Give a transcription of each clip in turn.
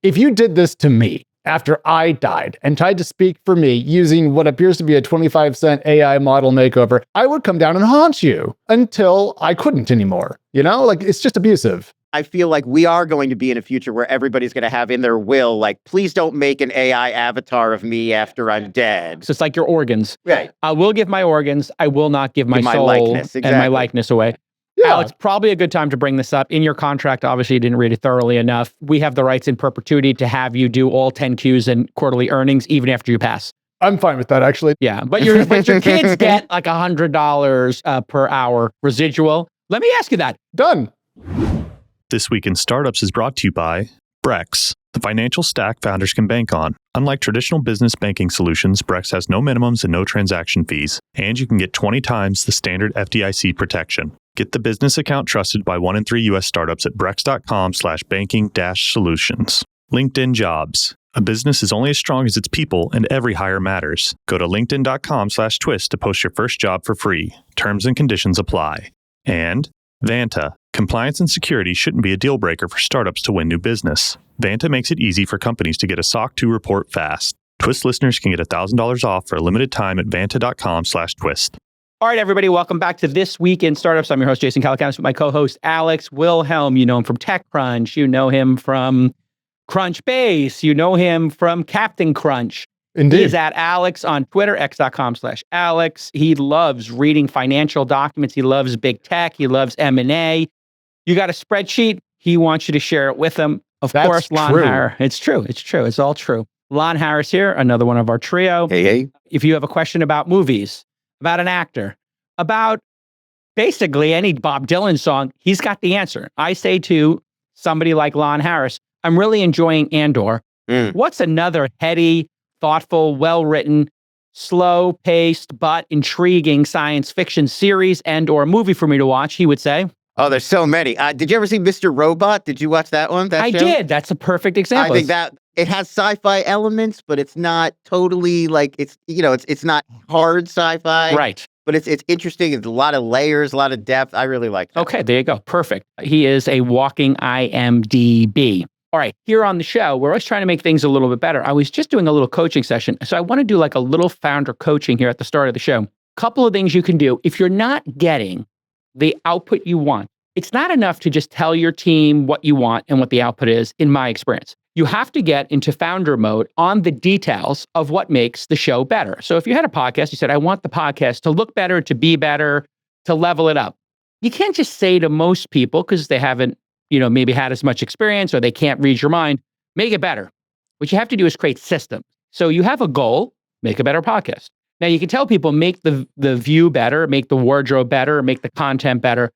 If you did this to me after I died and tried to speak for me using what appears to be a 25-cent AI model makeover, I would come down and haunt you until I couldn't anymore. You know, like it's just abusive. I feel like we are going to be in a future where everybody's going to have in their will, like, please don't make an AI avatar of me after I'm dead. So it's like your organs. Right. I will give my organs. I will not give my soul likeness, and my likeness away. Yeah. Alex, probably a good time to bring this up. In your contract, obviously you didn't read it thoroughly enough. We have the rights in perpetuity to have you do all 10 Qs and quarterly earnings even after you pass. I'm fine with that, actually. Yeah, but your kids get like $100 per hour residual. Let me ask you that. Done. This Week in Startups is brought to you by Brex, the financial stack founders can bank on. Unlike traditional business banking solutions, Brex has no minimums and no transaction fees, and you can get 20 times the standard FDIC protection. Get the business account trusted by 1 in 3 U.S. startups at brex.com/banking-solutions. LinkedIn Jobs. A business is only as strong as its people, and every hire matters. Go to linkedin.com/twist to post your first job for free. Terms and conditions apply. And Vanta. Compliance and security shouldn't be a deal breaker for startups to win new business. Vanta makes it easy for companies to get a SOC 2 report fast. Twist listeners can get $1,000 off for a limited time at vanta.com/twist. All right, everybody, welcome back to This Week in Startups. I'm your host, Jason Calacanis, with my co-host, Alex Wilhelm. You know him from TechCrunch. You know him from Crunchbase. You know him from Captain Crunch. Indeed. He is at Alex on Twitter, x.com/Alex. He loves reading financial documents. He loves big tech. He loves M&A. You got a spreadsheet. He wants you to share it with him. Of course, Lon Harris. It's true. It's true. It's all true. Lon Harris here, another one of our trio. Hey. If you have a question about movies, about an actor, about basically any Bob Dylan song, he's got the answer. I say to somebody like Lon Harris, I'm really enjoying Andor. What's another heady, thoughtful, well-written, slow-paced, but intriguing science fiction series and or movie for me to watch? He would say. Oh, there's so many. Did you ever see Mr. Robot? Did you watch that one? I did. That's a perfect example. I think that it has sci-fi elements, but it's not totally like it's not hard sci-fi. Right. But it's interesting. It's a lot of layers, a lot of depth. I really like that. Okay, there you go. Perfect. He is a walking IMDb. All right, here on the show, we're always trying to make things a little bit better. I was just doing a little coaching session, so I want to do like a little founder coaching here at the start of the show. Couple of things you can do. If you're not getting the output you want, it's not enough to just tell your team what you want and what the output is, in my experience. You have to get into founder mode on the details of what makes the show better. So if you had a podcast, you said, I want the podcast to look better, to be better, to level it up. You can't just say to most people, because they haven't maybe had as much experience or they can't read your mind, make it better. What you have to do is create systems. So you have a goal, make a better podcast. Now you can tell people, make the view better, make the wardrobe better, make the content better,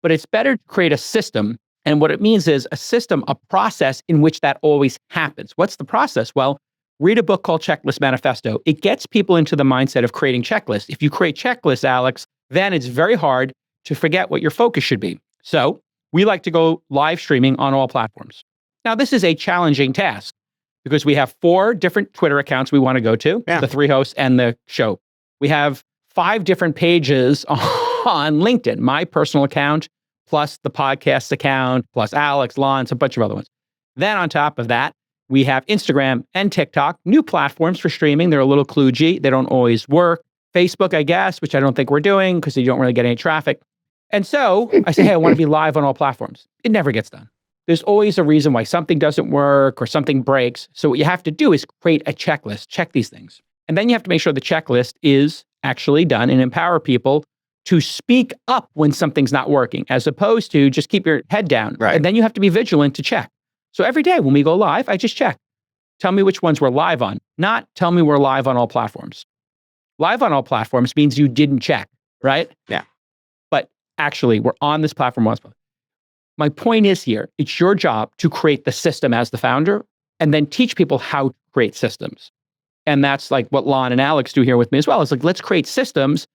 but it's better to create a system. And what it means is a system, a process in which that always happens. What's the process? Well, read a book called Checklist Manifesto. It gets people into the mindset of creating checklists. If you create checklists, Alex, then it's very hard to forget what your focus should be. So we like to go live streaming on all platforms. Now, this is a challenging task because we have 4 different Twitter accounts we want to go to, the 3 hosts and the show. We have 5 different pages on LinkedIn, my personal account, plus the podcast account, plus Alex, Lance, a bunch of other ones. Then on top of that, we have Instagram and TikTok, new platforms for streaming. They're a little kludgy. They don't always work. Facebook, I guess, which I don't think we're doing because you don't really get any traffic. And so I say, hey, I want to be live on all platforms. It never gets done. There's always a reason why something doesn't work or something breaks. So what you have to do is create a checklist, check these things. And then you have to make sure the checklist is actually done and empower people to speak up when something's not working, as opposed to just keep your head down. Right. And then you have to be vigilant to check. So every day when we go live, I just check. Tell me which ones we're live on, not tell me we're live on all platforms. Live on all platforms means you didn't check, right? Yeah. But actually, we're on this platform once. My point is here, it's your job to create the system as the founder and then teach people how to create systems. And that's like what Lon and Alex do here with me as well. It's like, let's create systems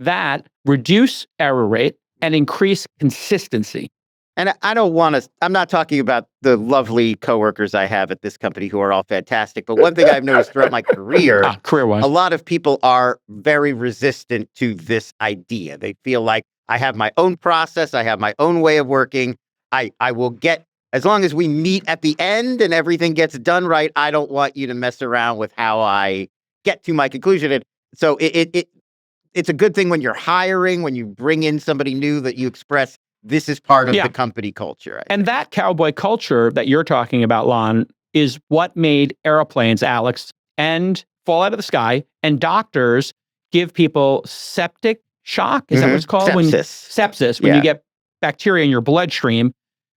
that reduce error rate and increase consistency. And I'm not talking about the lovely coworkers I have at this company who are all fantastic, but one thing I've noticed throughout my career, career-wise, a lot of people are very resistant to this idea. They feel like I have my own process, I have my own way of working. I will get as long as we meet at the end and everything gets done right, I don't want you to mess around with how I get to my conclusion. And so it's a good thing when you're hiring, when you bring in somebody new, that you express this is part of the company culture. And that cowboy culture that you're talking about, Lon, is what made airplanes, Alex, and fall out of the sky, and doctors give people septic shock. Is that what it's called? Sepsis. When you get bacteria in your bloodstream,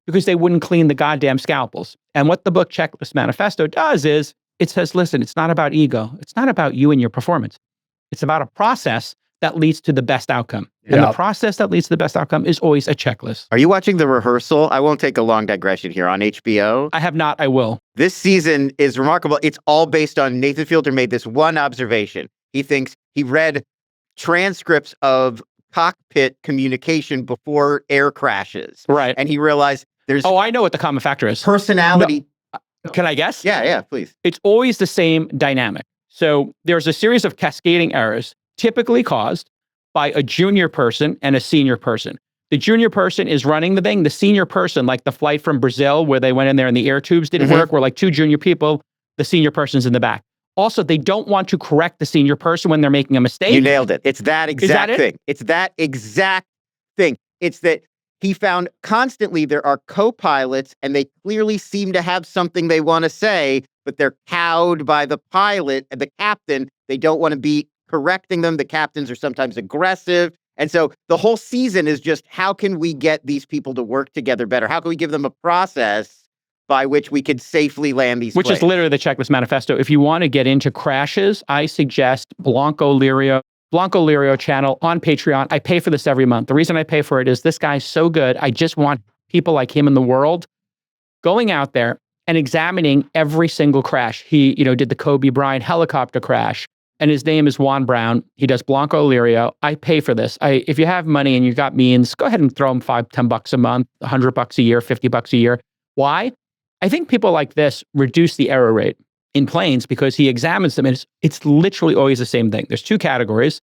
because they wouldn't clean the goddamn scalpels. And what the book Checklist Manifesto does is it says, listen, it's not about ego. It's not about you and your performance. It's about a process that leads to the best outcome. And the process that leads to the best outcome is always a checklist. Are you watching The Rehearsal? I won't take a long digression here, on HBO. I have not. I will. This season is remarkable. It's all based on Nathan Fielder made this one observation. He thinks he read transcripts of cockpit communication before air crashes. Right. And he realized there's... Oh, I know what the common factor is. Personality. No. Can I guess? Yeah, please. It's always the same dynamic. So there's a series of cascading errors, typically caused by a junior person and a senior person. The junior person is running the thing. The senior person, like the flight from Brazil where they went in there and the air tubes didn't work, were like two junior people. The senior person's in the back. Also, they don't want to correct the senior person when they're making a mistake. You nailed it. It's that exact thing. It's that exact thing. It's that he found constantly there are co-pilots and they clearly seem to have something they want to say, but they're cowed by the pilot and the captain. They don't want to be correcting them. The captains are sometimes aggressive. And so the whole season is just, how can we get these people to work together better? How can we give them a process by which we could safely land these planes? Which is literally the Checklist Manifesto. If you want to get into crashes, I suggest Blanco Lirio channel on Patreon. I pay for this every month. The reason I pay for it is this guy's so good. I just want people like him in the world going out there and examining every single crash. He, did the Kobe Bryant helicopter crash, and his name is Juan Brown. He does Blanco Lirio. I pay for this. If you have money and you got means, go ahead and throw him $5-10 a month, $100 a year, $50 a year. Why? I think people like this reduce the error rate in planes because he examines them, and it's literally always the same thing. There's two categories.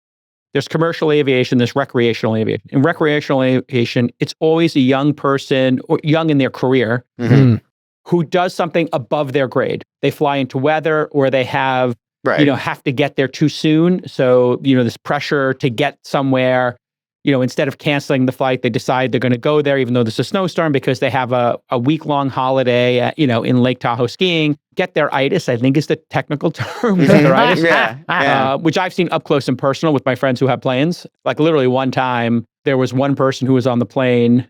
There's commercial aviation, there's recreational aviation. In recreational aviation, it's always a young person or young in their career who does something above their grade. They fly into weather, or they have, have to get there too soon. So, this pressure to get somewhere, instead of canceling the flight, they decide they're going to go there even though there's a snowstorm because they have a week-long holiday, in Lake Tahoe skiing. Get their itis, I think is the technical term. Which I've seen up close and personal with my friends who have planes. Like literally one time, there was one person who was on the plane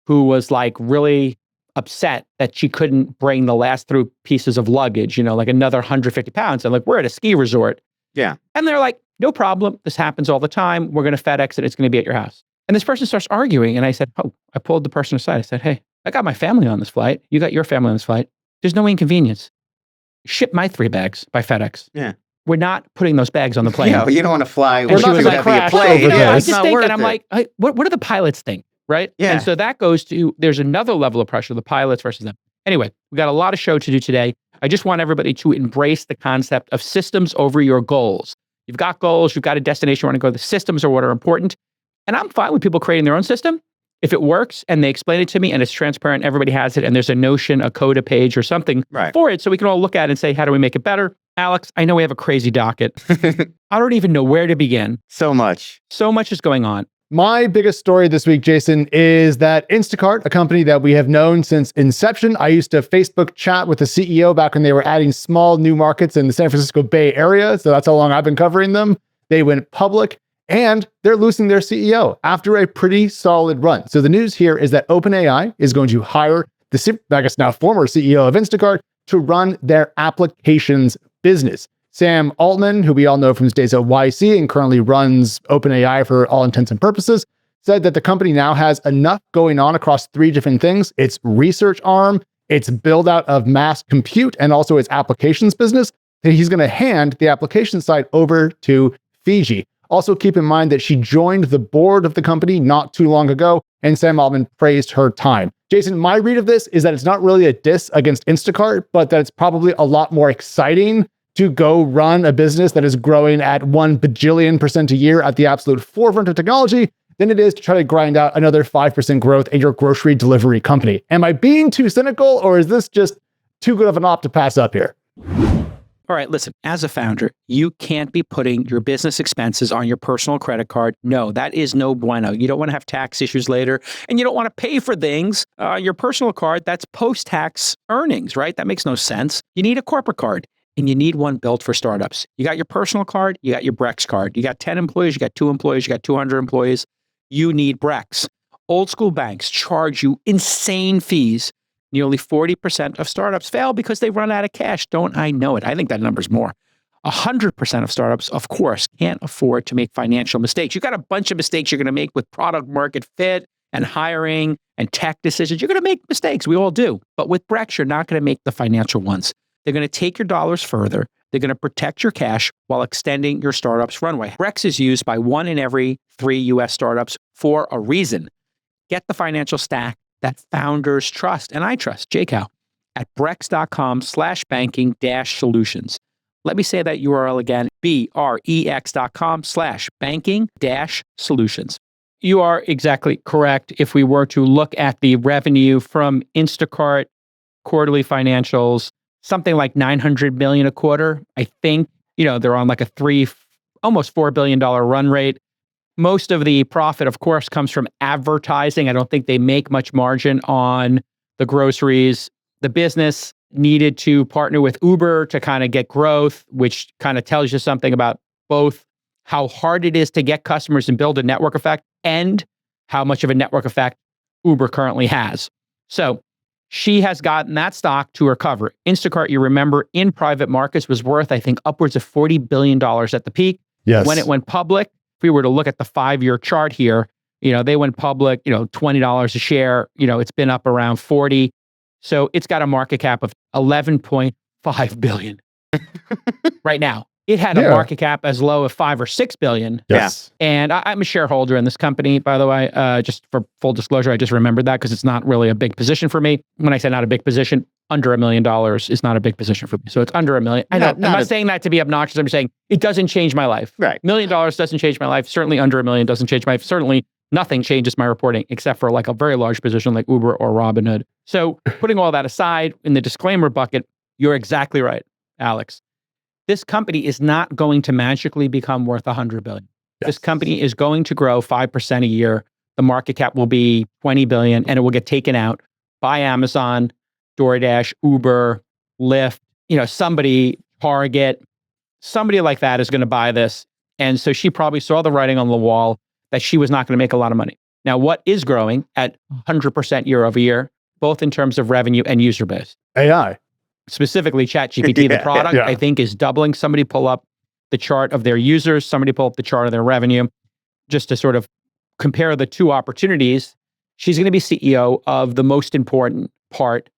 who was like really upset that she couldn't bring the last 3 pieces of luggage, like another 150 pounds. And like, we're at a ski resort. Yeah. And they're like, no problem. This happens all the time. We're going to FedEx it. It's going to be at your house. And this person starts arguing. And I said, I pulled the person aside. I said, hey, I got my family on this flight. You got your family on this flight. There's no inconvenience. Ship my 3 bags by FedEx. Yeah. We're not putting those bags on the plane. Yeah, you don't want to fly. And she was like, crash. I just think, and I'm like, what do the pilots think? Right? Yeah. And so that goes to, there's another level of pressure, the pilots versus them. Anyway, we got a lot of show to do today. I just want everybody to embrace the concept of systems over your goals. You've got goals, you've got a destination you want to go. The systems are what are important. And I'm fine with people creating their own system. If it works and they explain it to me and it's transparent, everybody has it, and there's a Notion, a code, a page or something for it, so we can all look at it and say, how do we make it better? Alex, I know we have a crazy docket. I don't even know where to begin. So much is going on. My biggest story this week, Jason, is that Instacart, a company that we have known since inception. I used to Facebook chat with the CEO back when they were adding small new markets in the San Francisco Bay Area. So that's how long I've been covering them. They went public and they're losing their CEO after a pretty solid run. So the news here is that OpenAI is going to hire now former CEO of Instacart to run their applications business. Sam Altman, who we all know from his days at YC and currently runs OpenAI for all intents and purposes, said that the company now has enough going on across 3 different things: its research arm, its build out of mass compute, and also its applications business, that he's going to hand the application side over to Fidji. Also keep in mind that she joined the board of the company not too long ago, and Sam Altman praised her time. Jason, my read of this is that it's not really a diss against Instacart, but that it's probably a lot more exciting to go run a business that is growing at 1 bajillion% a year at the absolute forefront of technology than it is to try to grind out another 5% growth at your grocery delivery company. Am I being too cynical, or is this just too good of an op to pass up here? All right, listen, as a founder, you can't be putting your business expenses on your personal credit card. No, that is no bueno. You don't want to have tax issues later, and you don't want to pay for things on your personal card that's post-tax earnings, right? That makes no sense. You need a corporate card, and you need one built for startups. You got your personal card, you got your Brex card. You got 10 employees, you got 2 employees, you got 200 employees. You need Brex. Old school banks charge you insane fees. Nearly 40% of startups fail because they run out of cash. Don't I know it? I think that number's more. 100% of startups, of course, can't afford to make financial mistakes. You got a bunch of mistakes you're going to make with product market fit and hiring and tech decisions. You're going to make mistakes. We all do. But with Brex, you're not going to make the financial ones. They're going to take your dollars further. They're going to protect your cash while extending your startup's runway. Brex is used by 1 in every 3 US startups for a reason. Get the financial stack that founders trust, and I trust, JCal, at brex.com/banking-solutions. Let me say that URL again, brex.com/banking-solutions. You are exactly correct. If we were to look at the revenue from Instacart quarterly financials, something like $900 million a quarter, I think, they're on like a almost $4 billion run rate. Most of the profit, of course, comes from advertising. I don't think they make much margin on the groceries. The business needed to partner with Uber to kind of get growth, which kind of tells you something about both how hard it is to get customers and build a network effect and how much of a network effect Uber currently has. So she has gotten that stock to recover. Instacart, you remember, in private markets was worth, I think, upwards of $40 billion at the peak. Yes. When it went public, if we were to look at the 5-year chart here, they went public, $20 a share, it's been up around 40. So it's got a market cap of 11.5 billion right now. It had a market cap as low as 5 or 6 billion. Yes. And I'm a shareholder in this company, by the way. Just for full disclosure, I just remembered that because it's not really a big position for me. When I say not a big position, under $1 million is not a big position for me. So it's under $1 million. I know, I'm not saying that to be obnoxious. I'm saying it doesn't change my life. Right. $1 million doesn't change my life. Certainly under $1 million doesn't change my life. Certainly nothing changes my reporting except for like a very large position like Uber or Robinhood. So putting all that aside, in the disclaimer bucket, you're exactly right, Alex. This company is not going to magically become worth $100 billion. Yes. This company is going to grow 5% a year. The market cap will be $20 billion, and it will get taken out by Amazon, DoorDash, Uber, Lyft, somebody, Target, somebody like that is going to buy this. And so she probably saw the writing on the wall that she was not going to make a lot of money. Now, what is growing at 100% year over year, both in terms of revenue and user base? AI. Specifically, ChatGPT, the product, I think, is doubling. Somebody pull up the chart of their users. Somebody pull up the chart of their revenue. Just to sort of compare the two opportunities, she's going to be CEO of the most important part,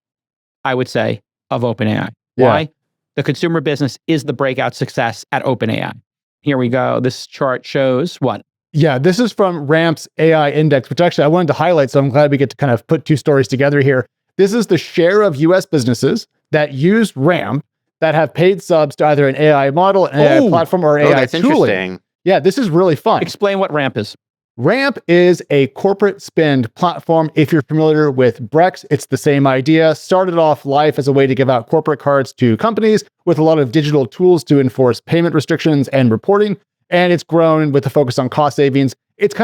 I would say, of OpenAI. Yeah. Why? The consumer business is the breakout success at OpenAI. Here we go. This chart shows what? Yeah, this is from Ramp's AI index, which actually I wanted to highlight, so I'm glad we get to kind of put two stories together here. This is the share of US businesses that use Ramp that have paid subs to either an AI model, an AI platform, or AI that's tooling. Interesting. Yeah, this is really fun. Explain what Ramp is. Ramp is a corporate spend platform. If you're familiar with Brex, it's the same idea. Started off life as a way to give out corporate cards to companies with a lot of digital tools to enforce payment restrictions and reporting. And it's grown with a focus on cost savings. It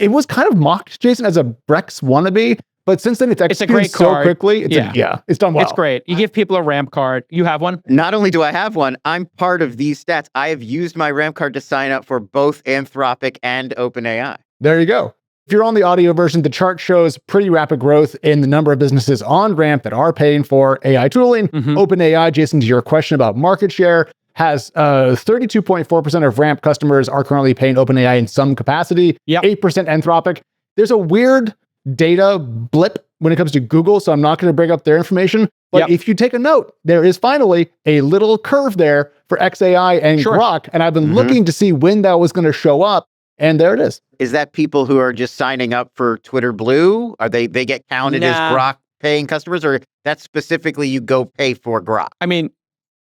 was kind of mocked, Jason, as a Brex wannabe. But since then, it's executed a great so card. quickly. It's done well. It's great. You give people a Ramp card. You have one? Not only do I have one, I'm part of these stats. I have used my Ramp card to sign up for both Anthropic and OpenAI. There you go. If you're on the audio version, the chart shows pretty rapid growth in the number of businesses on Ramp that are paying for AI tooling. Mm-hmm. OpenAI, Jason, to your question about market share, has 32.4% of Ramp customers are currently paying OpenAI in some capacity. Yep. 8% Anthropic. There's a weird data blip when it comes to Google, so I'm not going to bring up their information. But if you take a note, there is finally a little curve there for XAI and Grok, and I've been looking to see when that was going to show up, and there it is. Is that people who are just signing up for Twitter Blue? Are they get counted as Grok paying customers, or that's specifically you go pay for Grok? I mean,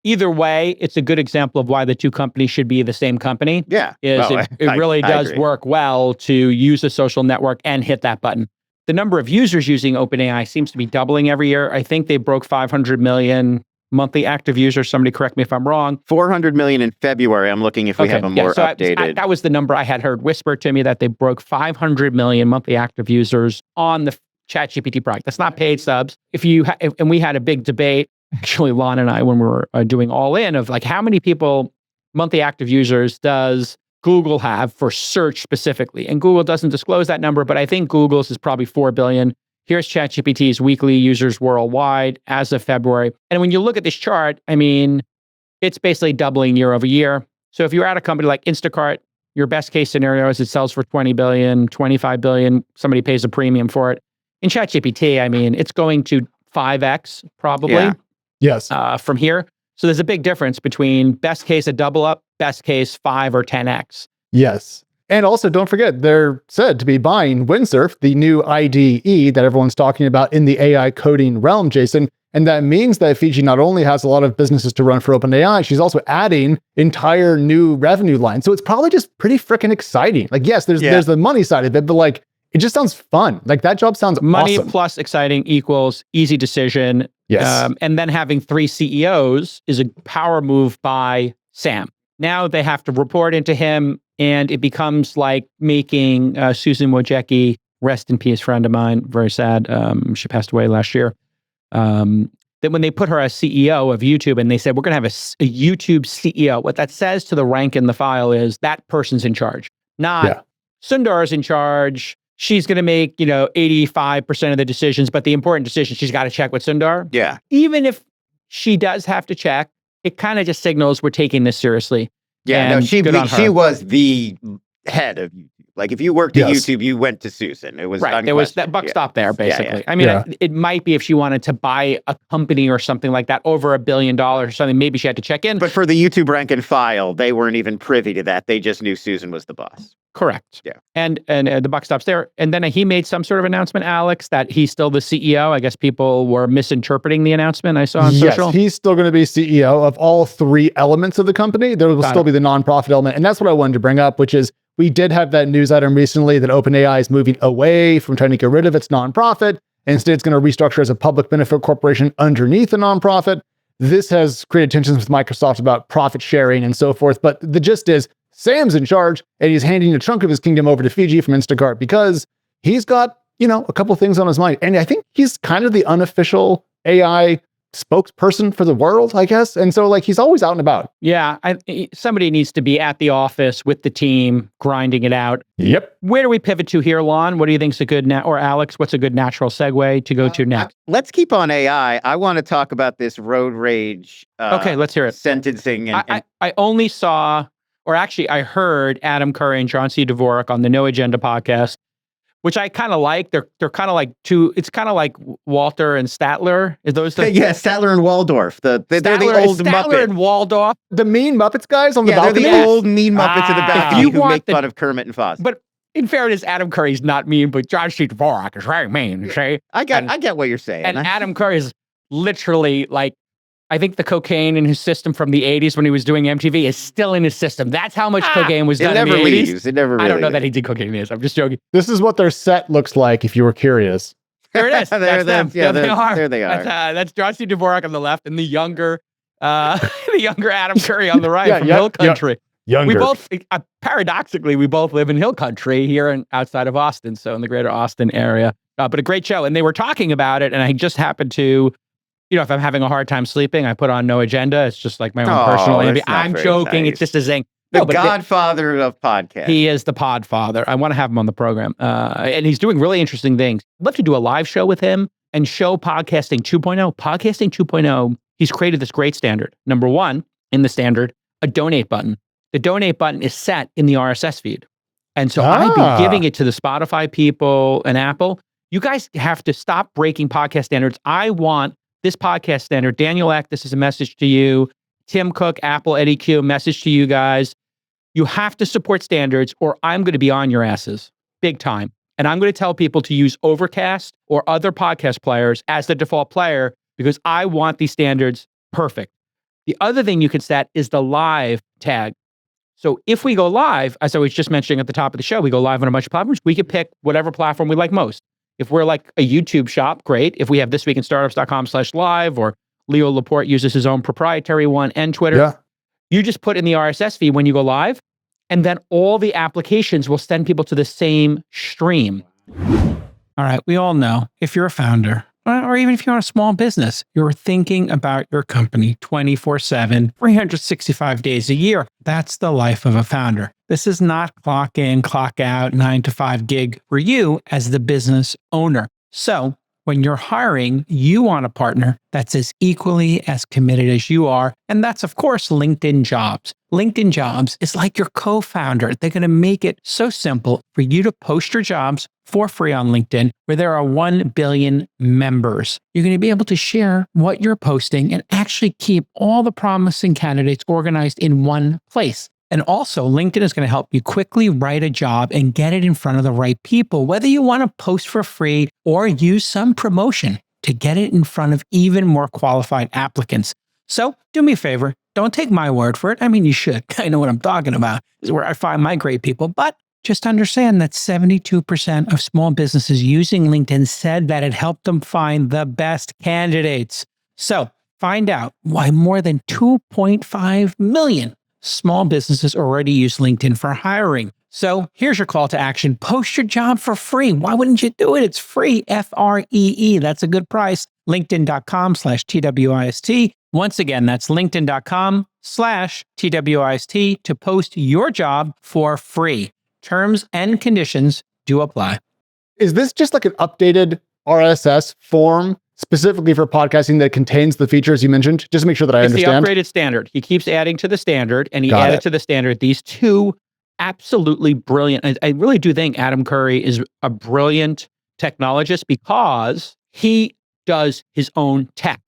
either way, it's a good example of why the two companies should be the same company. Yeah. It really does work well to use a social network and hit that button. The number of users using OpenAI seems to be doubling every year. I think they broke 500 million monthly active users. Somebody correct me if I'm wrong. 400 million in February. I'm looking if we have a more updated. That was the number I had heard whispered to me, that they broke 500 million monthly active users on the ChatGPT product. That's not paid subs. And we had a big debate, actually, Lon and I, when we were doing All In, of like, how many people, monthly active users, does Google have for search specifically? And Google doesn't disclose that number, but I think Google's is probably 4 billion. Here's ChatGPT's weekly users worldwide as of February. And when you look at this chart, I mean, it's basically doubling year over year. So if you're at a company like Instacart, your best case scenario is it sells for 20 billion, 25 billion, somebody pays a premium for it. In ChatGPT, I mean, it's going to 5x probably. Yeah. Yes. From here. So there's a big difference between best case a double up, best case 5 or 10x. Yes. And also, don't forget, they're said to be buying Windsurf, the new IDE that everyone's talking about in the AI coding realm, Jason. And that means that Fidji not only has a lot of businesses to run for OpenAI, she's also adding entire new revenue lines. So it's probably just pretty freaking exciting. Like, yes, there's the money side of it, but like, it just sounds fun. Like, that job sounds money awesome. Plus exciting equals easy decision. Yes. And then having 3 CEOs is a power move by Sam. Now they have to report into him, and it becomes like making Susan Wojcicki, rest in peace, friend of mine, very sad. She passed away last year. That when they put her as CEO of YouTube and they said, we're going to have a YouTube CEO, what that says to the rank in the file is that person's in charge, not Sundar's in charge. She's going to make, 85% of the decisions, but the important decisions, she's got to check with Sundar. Yeah. Even if she does have to check, it kind of just signals we're taking this seriously. Yeah, and she was the head of YouTube. Like, if you worked at YouTube, you went to Susan. It was right. There was that buck stop there, basically. I mean, it might be if she wanted to buy a company or something like that over $1 billion or something, maybe she had to check in. But for the YouTube rank and file, they weren't even privy to that. They just knew Susan was the boss. Correct. Yeah. And the buck stops there. And then he made some sort of announcement, Alex, that he's still the CEO. I guess people were misinterpreting the announcement I saw on social. Yes, he's still going to be CEO of all 3 elements of the company. There will still be the nonprofit element. And that's what I wanted to bring up, which is we did have that news item recently that OpenAI is moving away from trying to get rid of its nonprofit. Instead, it's going to restructure as a public benefit corporation underneath a nonprofit. This has created tensions with Microsoft about profit sharing and so forth. But the gist is, Sam's in charge, and he's handing a chunk of his kingdom over to Fidji from Instacart because he's got, a couple things on his mind. And I think he's kind of the unofficial AI spokesperson for the world, I guess. And so, he's always out and about. Yeah, somebody needs to be at the office with the team, grinding it out. Yep. Where do we pivot to here, Lon? What do you think is a good, or Alex, what's a good natural segue to go to next? Let's keep on AI. I want to talk about this road rage. Okay, let's hear it. Sentencing. I only saw... Or actually, I heard Adam Curry and John C. Dvorak on the No Agenda podcast, which I kind of like. They're kind of like it's kind of like Walter and Statler. Is those the... Yeah, Statler and Waldorf. They're the old Statler Muppets. And Waldorf. The mean Muppets guys on the balcony? They're the old mean Muppets in the balcony who make fun of Kermit and Fozzie. But in fairness, Adam Curry's not mean, but John C. Dvorak is very mean. See? I get what you're saying. And Adam Curry is literally like, I think the cocaine in his system from the 80s when he was doing MTV is still in his system. That's how much cocaine was done in the 80s. It never really I don't know leaves. that he did cocaine in this. I'm just joking. This is what their set looks like, if you were curious. There it is. That's them. Yeah, there they are. That's John C. Dvorak on the left and the younger Adam Curry on the right from Hill Country. Younger. We both, paradoxically, we both live in Hill Country here outside of Austin, so in the greater Austin area. But a great show. And they were talking about it, and I just happened to... if I'm having a hard time sleeping, I put on No Agenda. It's just like my own personal interview. I'm joking. Nice. It's just a zing. The godfather of podcasts. He is the podfather. I want to have him on the program. And he's doing really interesting things. I'd love to do a live show with him and show Podcasting 2.0. Podcasting 2.0, he's created this great standard. Number 1, in the standard, a donate button. The donate button is set in the RSS feed. And so I'd be giving it to the Spotify people and Apple. You guys have to stop breaking podcast standards. I want this podcast standard. Daniel Eck, this is a message to you. Tim Cook, Apple, Eddie Q, message to you guys. You have to support standards or I'm going to be on your asses big time. And I'm going to tell people to use Overcast or other podcast players as the default player because I want these standards perfect. The other thing you can set is the live tag. So if we go live, as I was just mentioning at the top of the show, we go live on a bunch of platforms. We could pick whatever platform we like most. If we're like a YouTube shop, great. If we have thisweekinstartups.com/live, or Leo Laporte uses his own proprietary one, and Twitter, you just put in the RSS feed when you go live, and then all the applications will send people to the same stream. All right, we all know if you're a founder, or even if you're a small business, you're thinking about your company 24/7, 365 days a year. That's the life of a founder. This is not clock in, clock out, 9 to 5 gig for you as the business owner. So when you're hiring, you want a partner that's as equally as committed as you are. And that's, of course, LinkedIn Jobs. LinkedIn Jobs is like your co-founder. They're going to make it so simple for you to post your jobs for free on LinkedIn, where there are 1 billion members. You're going to be able to share what you're posting and actually keep all the promising candidates organized in one place. And also, LinkedIn is going to help you quickly write a job and get it in front of the right people, whether you want to post for free or use some promotion to get it in front of even more qualified applicants. So do me a favor, don't take my word for it. I mean, you should. I know what I'm talking about. This is where I find my great people. But just understand that 72% of small businesses using LinkedIn said that it helped them find the best candidates. So find out why more than 2.5 million small businesses already use LinkedIn for hiring. So here's your call to action. Post your job for free. Why wouldn't you do it? It's free. FREE. That's a good price. LinkedIn.com/TWIST. Once again, that's LinkedIn.com/TWIST to post your job for free. Terms and conditions do apply. Is this just like an updated RSS form specifically for podcasting that contains the features you mentioned? Just to make sure that I understand. It's the upgraded standard. He keeps adding to the standard, and he added to the standard these two absolutely brilliant. I really do think Adam Curry is a brilliant technologist because he does his own tech.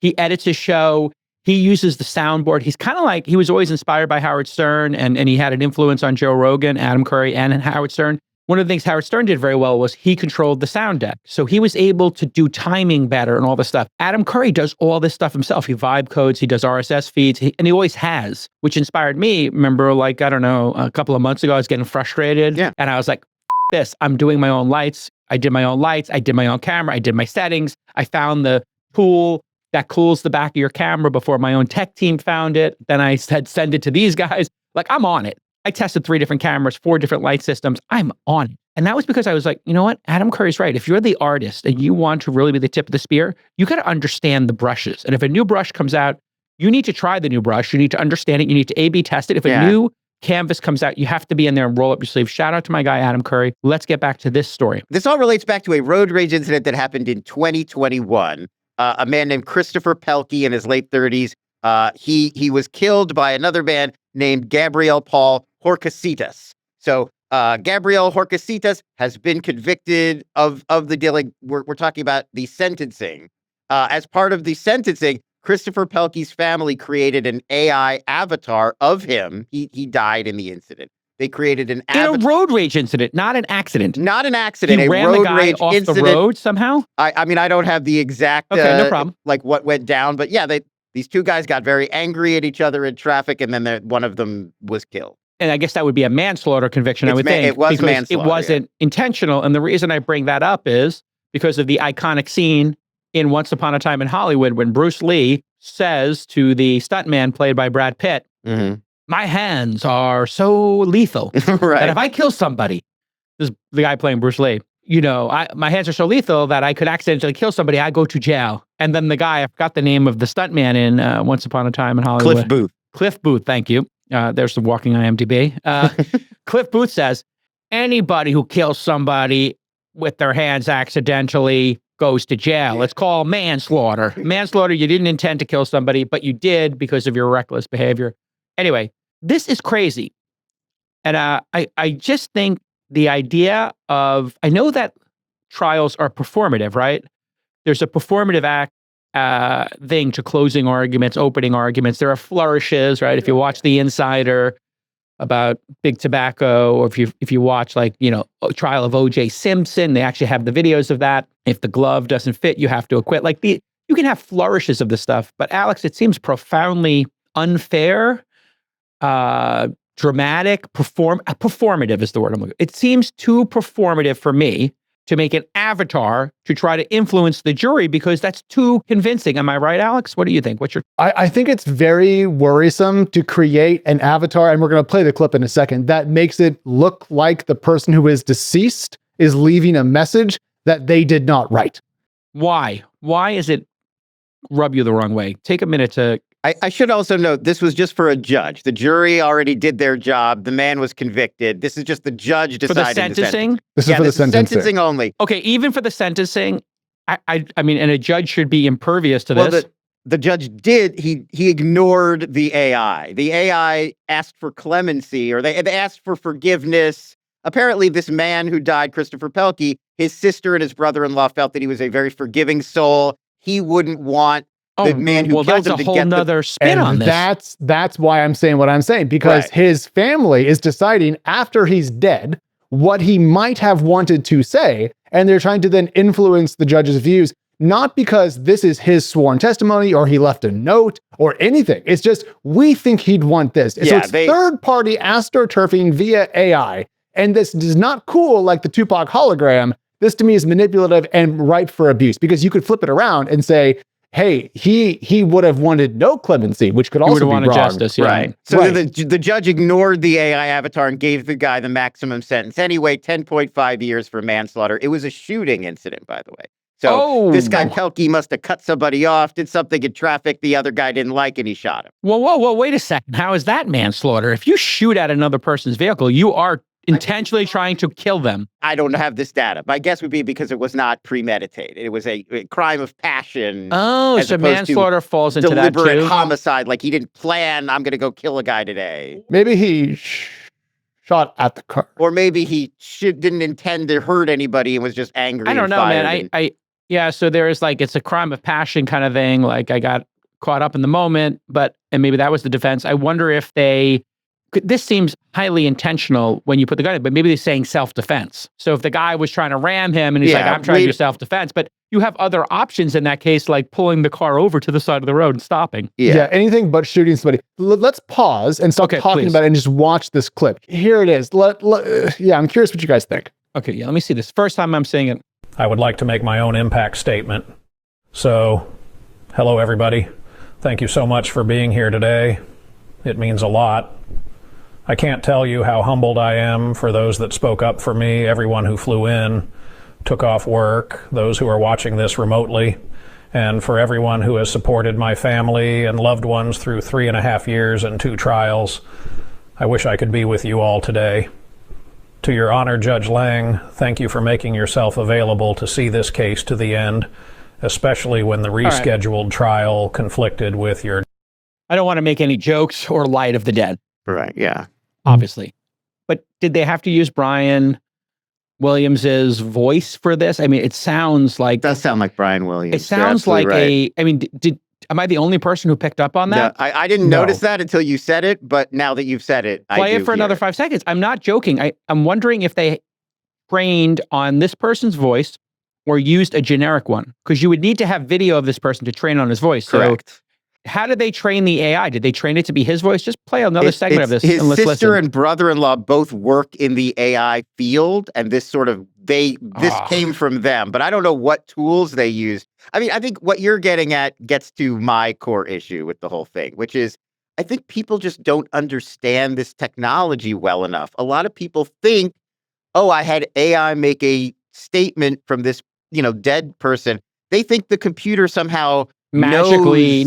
He edits his show. He uses the soundboard. He's kind of like, he was always inspired by Howard Stern, and he had an influence on Joe Rogan, Adam Curry, and Howard Stern. One of the things Howard Stern did very well was he controlled the sound deck. So he was able to do timing better and all this stuff. Adam Curry does all this stuff himself. He vibe codes, he does RSS feeds, and he always has, which inspired me. Remember, like, I don't know, a couple of months ago, I was getting frustrated. Yeah. And I was like, this, I'm doing my own lights. I did my own lights. I did my own camera. I did my settings. I found the tool that cools the back of your camera before my own tech team found it. Then I said, send it to these guys. Like, I'm on it. I tested 3 different cameras, 4 different light systems. I'm on it. And that was because I was like, you know what? Adam Curry's right. If you're the artist and you want to really be the tip of the spear, you got to understand the brushes. And if a new brush comes out, you need to try the new brush. You need to understand it. You need to A/B test it. If a new canvas comes out, you have to be in there and roll up your sleeves. Shout out to my guy, Adam Curry. Let's get back to this story. This all relates back to a road rage incident that happened in 2021. A man named Christopher Pelkey in his late 30s. He was killed by another man named Gabriel Paul Horcasitas. So Gabriel Horcasitas has been convicted of the dealing. We're talking about the sentencing. As part of the sentencing, Christopher Pelkey's family created an AI avatar of him. He died in the incident. They created an avatar. In a road rage incident, not an accident. Not an accident. He a ran road the guy rage off incident. the road somehow? I mean, I don't have the exact no problem. Like what went down, but yeah, these two guys got very angry at each other in traffic, and then one of them was killed. And I guess that would be a manslaughter conviction, I would think. It was because manslaughter. It wasn't intentional. And the reason I bring that up is because of the iconic scene in Once Upon a Time in Hollywood when Bruce Lee says to the stuntman played by Brad Pitt, my hands are so lethal that if I kill somebody, this is the guy playing Bruce Lee, you know, my hands are so lethal that I could accidentally kill somebody, I go to jail. And then the guy, I forgot the name of the stuntman in Once Upon a Time in Hollywood. Cliff Booth. Cliff Booth, thank you. There's the walking IMDb. Cliff Booth says, anybody who kills somebody with their hands accidentally goes to jail. It's called manslaughter. Manslaughter, you didn't intend to kill somebody, but you did because of your reckless behavior. Anyway, this is crazy. And I just think the idea of, I know that trials are performative, right? There's a performative act thing to closing arguments, opening arguments. There are flourishes, right? If you watch The Insider about big tobacco, or if you watch, like, you know, trial of O.J. Simpson, they actually have the videos of that. If the glove doesn't fit, you have to acquit. Like you can have flourishes of this stuff, but Alex, it seems profoundly unfair, dramatic, performative is the word I'm looking for. It seems too performative for me to make an avatar to try to influence the jury because that's too convincing. Am I right, Alex? What do you think? I think it's very worrisome to create an avatar, and we're going to play the clip in a second, that makes it look like the person who is deceased is leaving a message that they did not write. Why? Why is it rub you the wrong way? Take a minute to... I should also note, this was just for a judge. The jury already did their job. The man was convicted. This is just the judge deciding. For the sentencing? This is for the sentencing only. Okay, even for the sentencing, I mean, and a judge should be impervious to this. The judge did. He ignored the AI. The AI asked for clemency, or they asked for forgiveness. Apparently, this man who died, Christopher Pelkey, his sister and his brother-in-law felt that he was a very forgiving soul. He wouldn't want the man who killed him to get that's a whole nother spin on this. That's why I'm saying what I'm saying, because his family is deciding after he's dead what he might have wanted to say, and they're trying to then influence the judge's views, not because this is his sworn testimony or he left a note or anything. It's just, we think he'd want this. So it's third-party astroturfing via AI, and this is not cool like the Tupac hologram. This to me is manipulative and ripe for abuse, because you could flip it around and say, hey, he would have wanted no clemency, which could also be wrong. Justice, right. So the judge ignored the AI avatar and gave the guy the maximum sentence. Anyway, 10.5 years for manslaughter. It was a shooting incident, by the way. So this guy Pelkey must have cut somebody off, did something in traffic the other guy didn't like, and he shot him. Whoa, wait a second. How is that manslaughter? If you shoot at another person's vehicle, you are intentionally trying to kill them. I don't have this data. My guess would be because it was not premeditated. It was a crime of passion. Oh, so manslaughter falls into that too? Deliberate homicide, like he didn't plan, I'm going to go kill a guy today. Maybe he shot at the car. Or maybe he didn't intend to hurt anybody and was just angry. I don't know, man. Yeah, so there is it's a crime of passion kind of thing. Like I got caught up in the moment, and maybe that was the defense. I wonder if this seems highly intentional when you put the gun in, but maybe they're saying self-defense. So if the guy was trying to ram him and he's like, I'm trying to do self-defense, but you have other options in that case, like pulling the car over to the side of the road and stopping. Yeah, anything but shooting somebody. Let's pause and stop talking about it and just watch this clip. Here it is. I'm curious what you guys think. Okay, let me see this. First time I'm seeing it. I would like to make my own impact statement. So, hello everybody. Thank you so much for being here today. It means a lot. I can't tell you how humbled I am for those that spoke up for me, everyone who flew in, took off work, those who are watching this remotely, and for everyone who has supported my family and loved ones through 3.5 years and 2 trials. I wish I could be with you all today. To your honor, Judge Lang, thank you for making yourself available to see this case to the end, especially when the rescheduled trial conflicted with your... I don't want to make any jokes or light of the dead. Right, yeah. Obviously. But did they have to use Brian Williams's voice for this? I mean, it sounds like... It does sound like Brian Williams. It sounds like am I the only person who picked up on that? No, I didn't notice that until you said it, but now that you've said it, Play it for another 5 seconds. I'm not joking. I'm wondering if they trained on this person's voice or used a generic one, because you would need to have video of this person to train on his voice. Correct. So how did they train the AI? Did they train it to be his voice? Just play another segment of this. His and let's sister listen. and brother-in-law both work in the AI field, and this came from them. But I don't know what tools they used. I mean, I think what you're getting at gets to my core issue with the whole thing, which is I think people just don't understand this technology well enough. A lot of people think, oh, I had AI make a statement from this, dead person. They think the computer somehow magically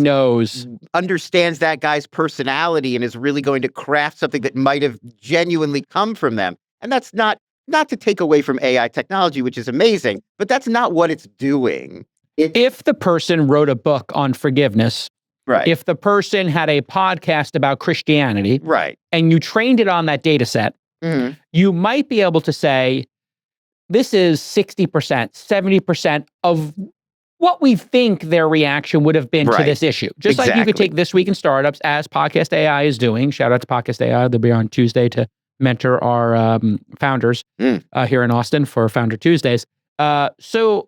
understands that guy's personality and is really going to craft something that might have genuinely come from them. And that's not to take away from AI technology, which is amazing, but that's not what it's doing. If the person wrote a book on forgiveness, right? If the person had a podcast about Christianity, right, and you trained it on that data set, you might be able to say, this is 60%, 70% of what we think their reaction would have been to this issue. Just like you could take This Week in Startups, as Podcast AI is doing. Shout out to Podcast AI. They'll be on Tuesday to mentor our founders here in Austin for Founder Tuesdays. So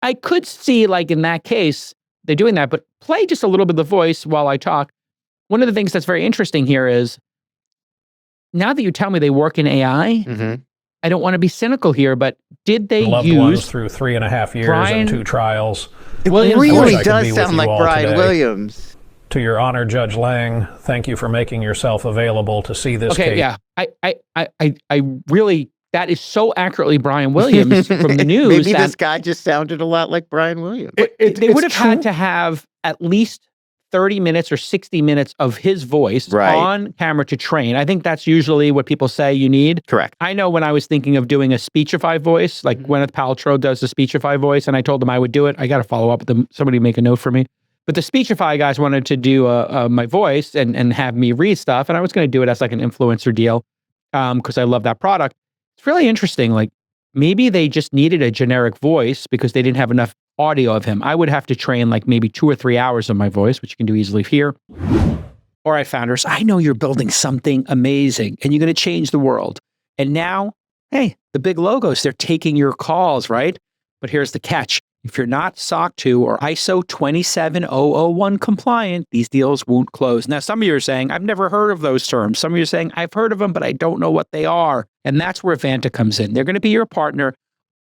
I could see, in that case, they're doing that, but play just a little bit of the voice while I talk. One of the things that's very interesting here is, now that you tell me they work in AI, I don't want to be cynical here, but did they loved use ones through 3.5 years and 2 trials? It Williams? really does sound like Brian Williams. To your honor, Judge Lang, thank you for making yourself available to see this case. Yeah. I really, that is so accurately Brian Williams from the news. Maybe this guy just sounded a lot like Brian Williams. They would have had to have at least 30 minutes or 60 minutes of his voice on camera to train. I think that's usually what people say you need. Correct. I know when I was thinking of doing a Speechify voice, like Gwyneth Paltrow does the Speechify voice, and I told them I would do it. I got to follow up with them. Somebody make a note for me. But the Speechify guys wanted to do my voice and have me read stuff, and I was going to do it as like an influencer deal because I love that product. It's really interesting. Like, maybe they just needed a generic voice because they didn't have enough audio of him. I would have to train like maybe 2 or 3 hours of my voice, which you can do easily here. All right, founders, I know you're building something amazing and you're going to change the world. And now, hey, the big logos, they're taking your calls, right? But here's the catch. If you're not SOC 2 or ISO 27001 compliant, these deals won't close. Now, some of you are saying, I've never heard of those terms. Some of you are saying, I've heard of them, but I don't know what they are. And that's where Vanta comes in. They're going to be your partner,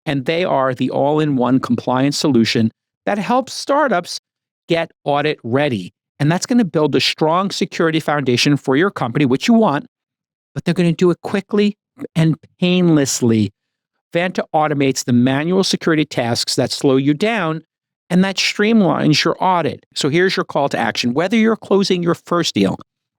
and they are the all-in-one compliance solution that helps startups get audit ready. And that's going to build a strong security foundation for your company, which you want, but they're going to do it quickly and painlessly. Vanta automates the manual security tasks that slow you down, and that streamlines your audit. So here's your call to action. Whether you're closing your first deal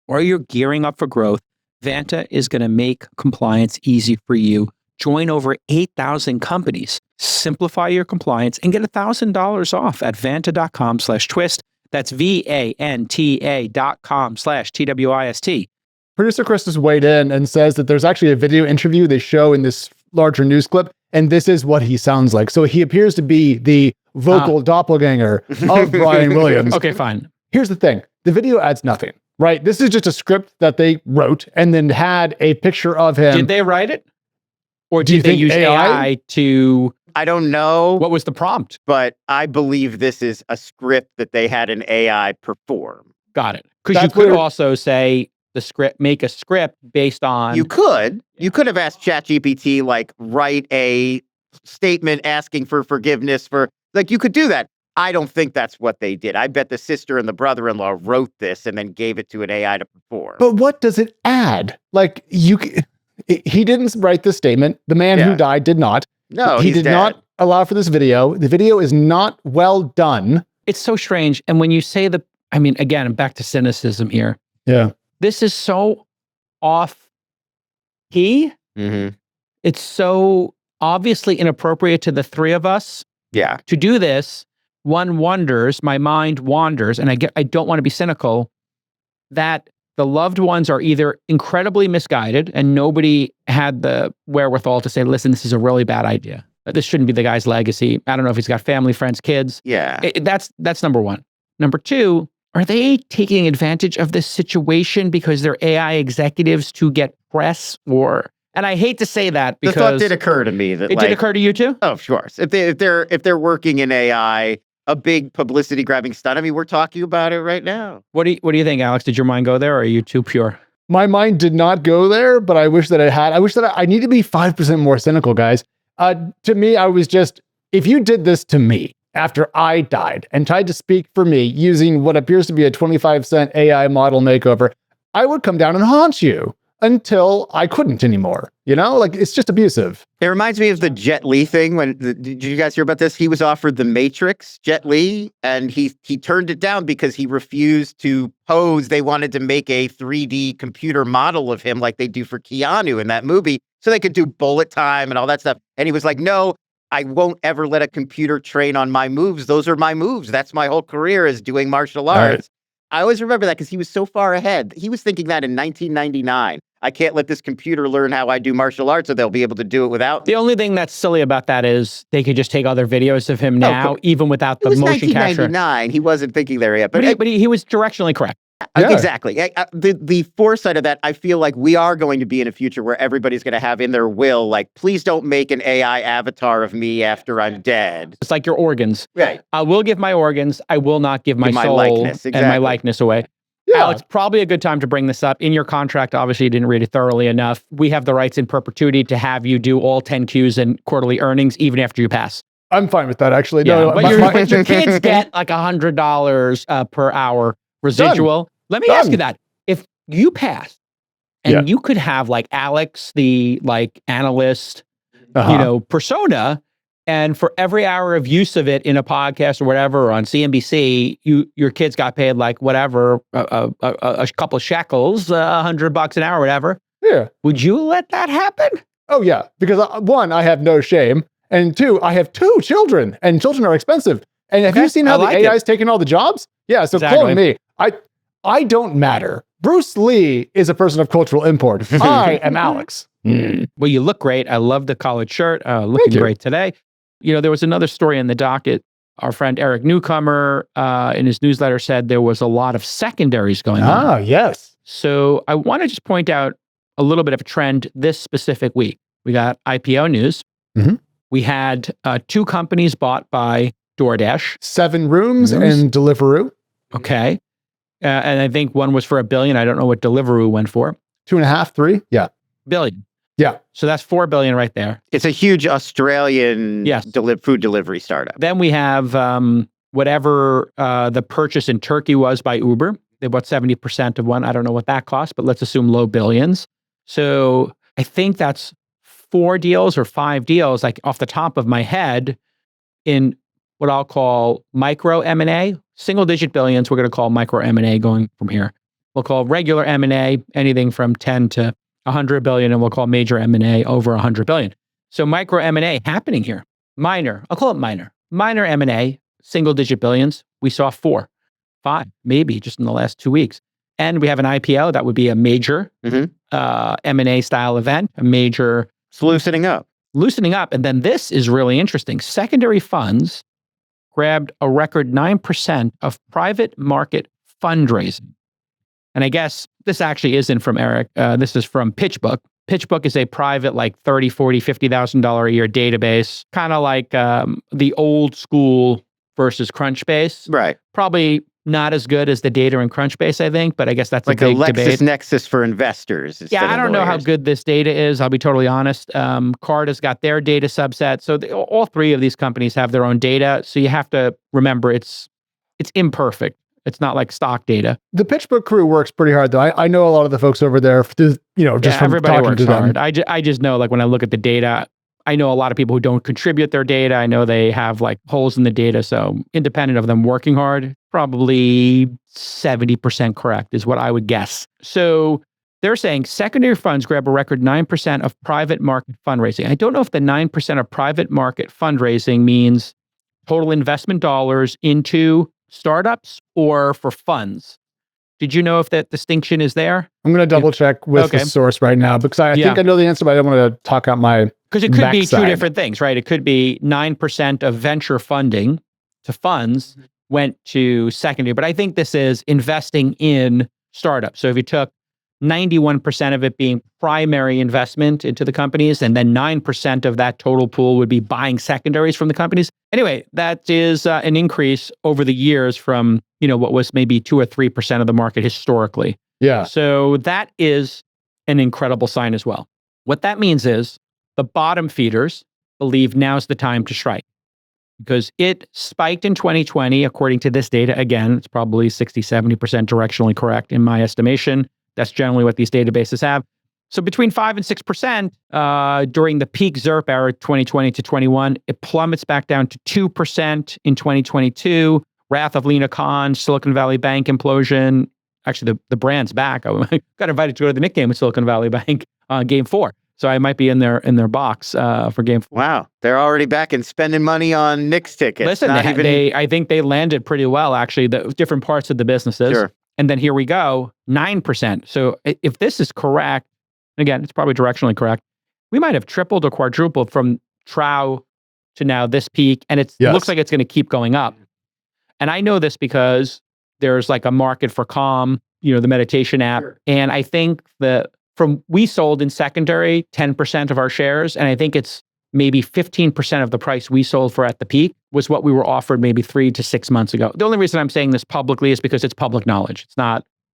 or you're gearing up for growth, Vanta is going to make compliance easy for you. Join over 8,000 companies. Simplify your compliance and get $1,000 off at vanta.com/twist. That's VANTA.com/TWIST. Producer Chris has weighed in and says that there's actually a video interview they show in this larger news clip, and this is what he sounds like. So he appears to be the vocal doppelganger of Brian Williams. Okay, fine. Here's the thing. The video adds nothing, right? This is just a script that they wrote and then had a picture of him. Did they write it? Or did they use AI to... I don't know. What was the prompt? But I believe this is a script that they had an AI perform. Got it. Because you could also say the script, make a script based on... You could have asked ChatGPT, like, write a statement asking for forgiveness for... Like, you could do that. I don't think that's what they did. I bet the sister and the brother-in-law wrote this and then gave it to an AI to perform. But what does it add? Like, he didn't write this statement. The man who died did not. No, he did not allow for this video. The video is not well done. It's so strange. And when you say I mean, again, I'm back to cynicism here. Yeah. This is so off key. Mm-hmm. It's so obviously inappropriate to the three of us. Yeah. To do this, one wonders, my mind wanders, and I don't want to be cynical, that the loved ones are either incredibly misguided and nobody had the wherewithal to say, listen, this is a really bad idea. This shouldn't be the guy's legacy. I don't know if he's got family, friends, kids. Yeah. That's number one. Number two, are they taking advantage of this situation because they're AI executives to get press or... And I hate to say that because... The thought did occur to me that it did occur to you too? Oh, of course. If they're working in AI... a big publicity grabbing stunt. I mean, we're talking about it right now. What do you think, Alex? Did your mind go there or are you too pure? My mind did not go there, but I wish that it had. I wish that I need to be 5% more cynical, guys. To me, I was just, if you did this to me after I died and tried to speak for me using what appears to be a 25-cent AI model makeover, I would come down and haunt you until I couldn't anymore. You know, like, it's just abusive. It reminds me of the Jet Li thing. Did you guys hear about this? He was offered The Matrix, Jet Li, and he turned it down because he refused to pose. They wanted to make a 3D computer model of him like they do for Keanu in that movie, so they could do bullet time and all that stuff. And he was like, no, I won't ever let a computer train on my moves. Those are my moves. That's my whole career, is doing martial arts. Right. I always remember that because he was so far ahead. He was thinking that in 1999. I can't let this computer learn how I do martial arts, so they'll be able to do it without me. The only thing that's silly about that is they could just take other videos of him now, even without the motion capture. It was 1999. He wasn't thinking there yet. But he was directionally correct. Yeah. Exactly. The foresight of that, I feel like we are going to be in a future where everybody's going to have in their will, like, please don't make an AI avatar of me after I'm dead. It's like your organs. Right. I will give my organs. I will not give my soul likeness, and my likeness away. Yeah. Alex, probably a good time to bring this up. In your contract, obviously you didn't read it thoroughly enough. We have the rights in perpetuity to have you do all 10 Qs and quarterly earnings even after you pass. I'm fine with that, actually. Yeah, No, but your kids get like $100 per hour residual. Let me ask you that. If you pass and you could have like Alex, the like analyst, persona, and for every hour of use of it in a podcast or whatever, or on CNBC, your kids got paid like whatever, a couple shekels, $100 an hour, whatever. Yeah. Would you let that happen? Oh, yeah. Because one, I have no shame. And two, I have 2 children, and children are expensive. And have you seen how the AI is taking all the jobs? Yeah, so clone me. I don't matter. Bruce Lee is a person of cultural import. I am Alex. Well, you look great. I love the collared shirt. Looking great today. There was another story in the docket. Our friend Eric Newcomer in his newsletter said there was a lot of secondaries going on. Ah, yes. So I want to just point out a little bit of a trend this specific week. We got IPO news. Mm-hmm. We had 2 companies bought by DoorDash. 7 rooms and Deliveroo. Okay. And I think one was for $1 billion. I don't know what Deliveroo went for. 2.5, 3? Yeah. Billion. Yeah. So that's $4 billion right there. It's a huge Australian food delivery startup. Then we have whatever the purchase in Turkey was by Uber. They bought 70% of one. I don't know what that cost, but let's assume low billions. So I think that's 4 deals or 5 deals, like off the top of my head, in what I'll call micro M&A. Single digit billions, we're going to call micro M&A going from here. We'll call regular M&A anything from 10 to 100 billion, and we'll call major M&A over 100 billion. So micro M&A happening here. Minor, I'll call it minor. Minor M&A, single digit billions. We saw 4, 5, maybe just in the last 2 weeks. And we have an IPO that would be a major M&A style event, a major... It's loosening up. And then this is really interesting. Secondary funds grabbed a record 9% of private market fundraising. And I guess this actually isn't from Eric. This is from PitchBook. PitchBook is a private, like $30,000, $40,000, $50,000 a year database, kind of like the old school versus Crunchbase. Right. Probably not as good as the data in Crunchbase, I think, but I guess that's like a big Lexis debate. Nexis for investors. Yeah, I don't know how good this data is. I'll be totally honest. Carta's got their data subset. So all 3 of these companies have their own data. So you have to remember it's imperfect. It's not like stock data. The PitchBook crew works pretty hard, though. I know a lot of the folks over there, just from everybody talking works to them. hard. I just know, like, when I look at the data, I know a lot of people who don't contribute their data. I know they have like holes in the data. So independent of them working hard, probably 70% correct is what I would guess. So they're saying secondary funds grab a record 9% of private market fundraising. I don't know if the 9% of private market fundraising means total investment dollars into startups or for funds. Did you know if that distinction is there? I'm going to double check with the source right now because I think I know the answer, but I don't want to talk out my Because it could be 2 backside. different things, right? It could be 9% of venture funding to funds went to secondary, but I think this is investing in startups. So if you took 91% of it being primary investment into the companies, and then 9% of that total pool would be buying secondaries from the companies. Anyway, that is an increase over the years from, what was maybe 2 or 3% of the market historically. Yeah. So that is an incredible sign as well. What that means is the bottom feeders believe now's the time to strike because it spiked in 2020, according to this data. Again, it's probably 60, 70% directionally correct in my estimation. That's generally what these databases have. So between 5 and 6% during the peak ZERP era, 2020 to 21, it plummets back down to 2% in 2022. Wrath of Lena Khan, Silicon Valley Bank implosion. Actually, the brand's back. I got invited to go to the Knicks game with Silicon Valley Bank Game 4. So I might be in their box for Game 4. Wow, they're already back and spending money on Knicks tickets. Listen, I think they landed pretty well, actually, the different parts of the businesses. Sure. And then here we go, 9%. So if this is correct, again, it's probably directionally correct, we might have tripled or quadrupled from trough to now this peak. And it looks like it's going to keep going up. And I know this because There's like a market for Calm, the meditation app. Sure. And I think we sold in secondary 10% of our shares. And I think it's maybe 15% of the price we sold for at the peak was what we were offered maybe 3 to 6 months ago. The only reason I'm saying this publicly is because it's public knowledge.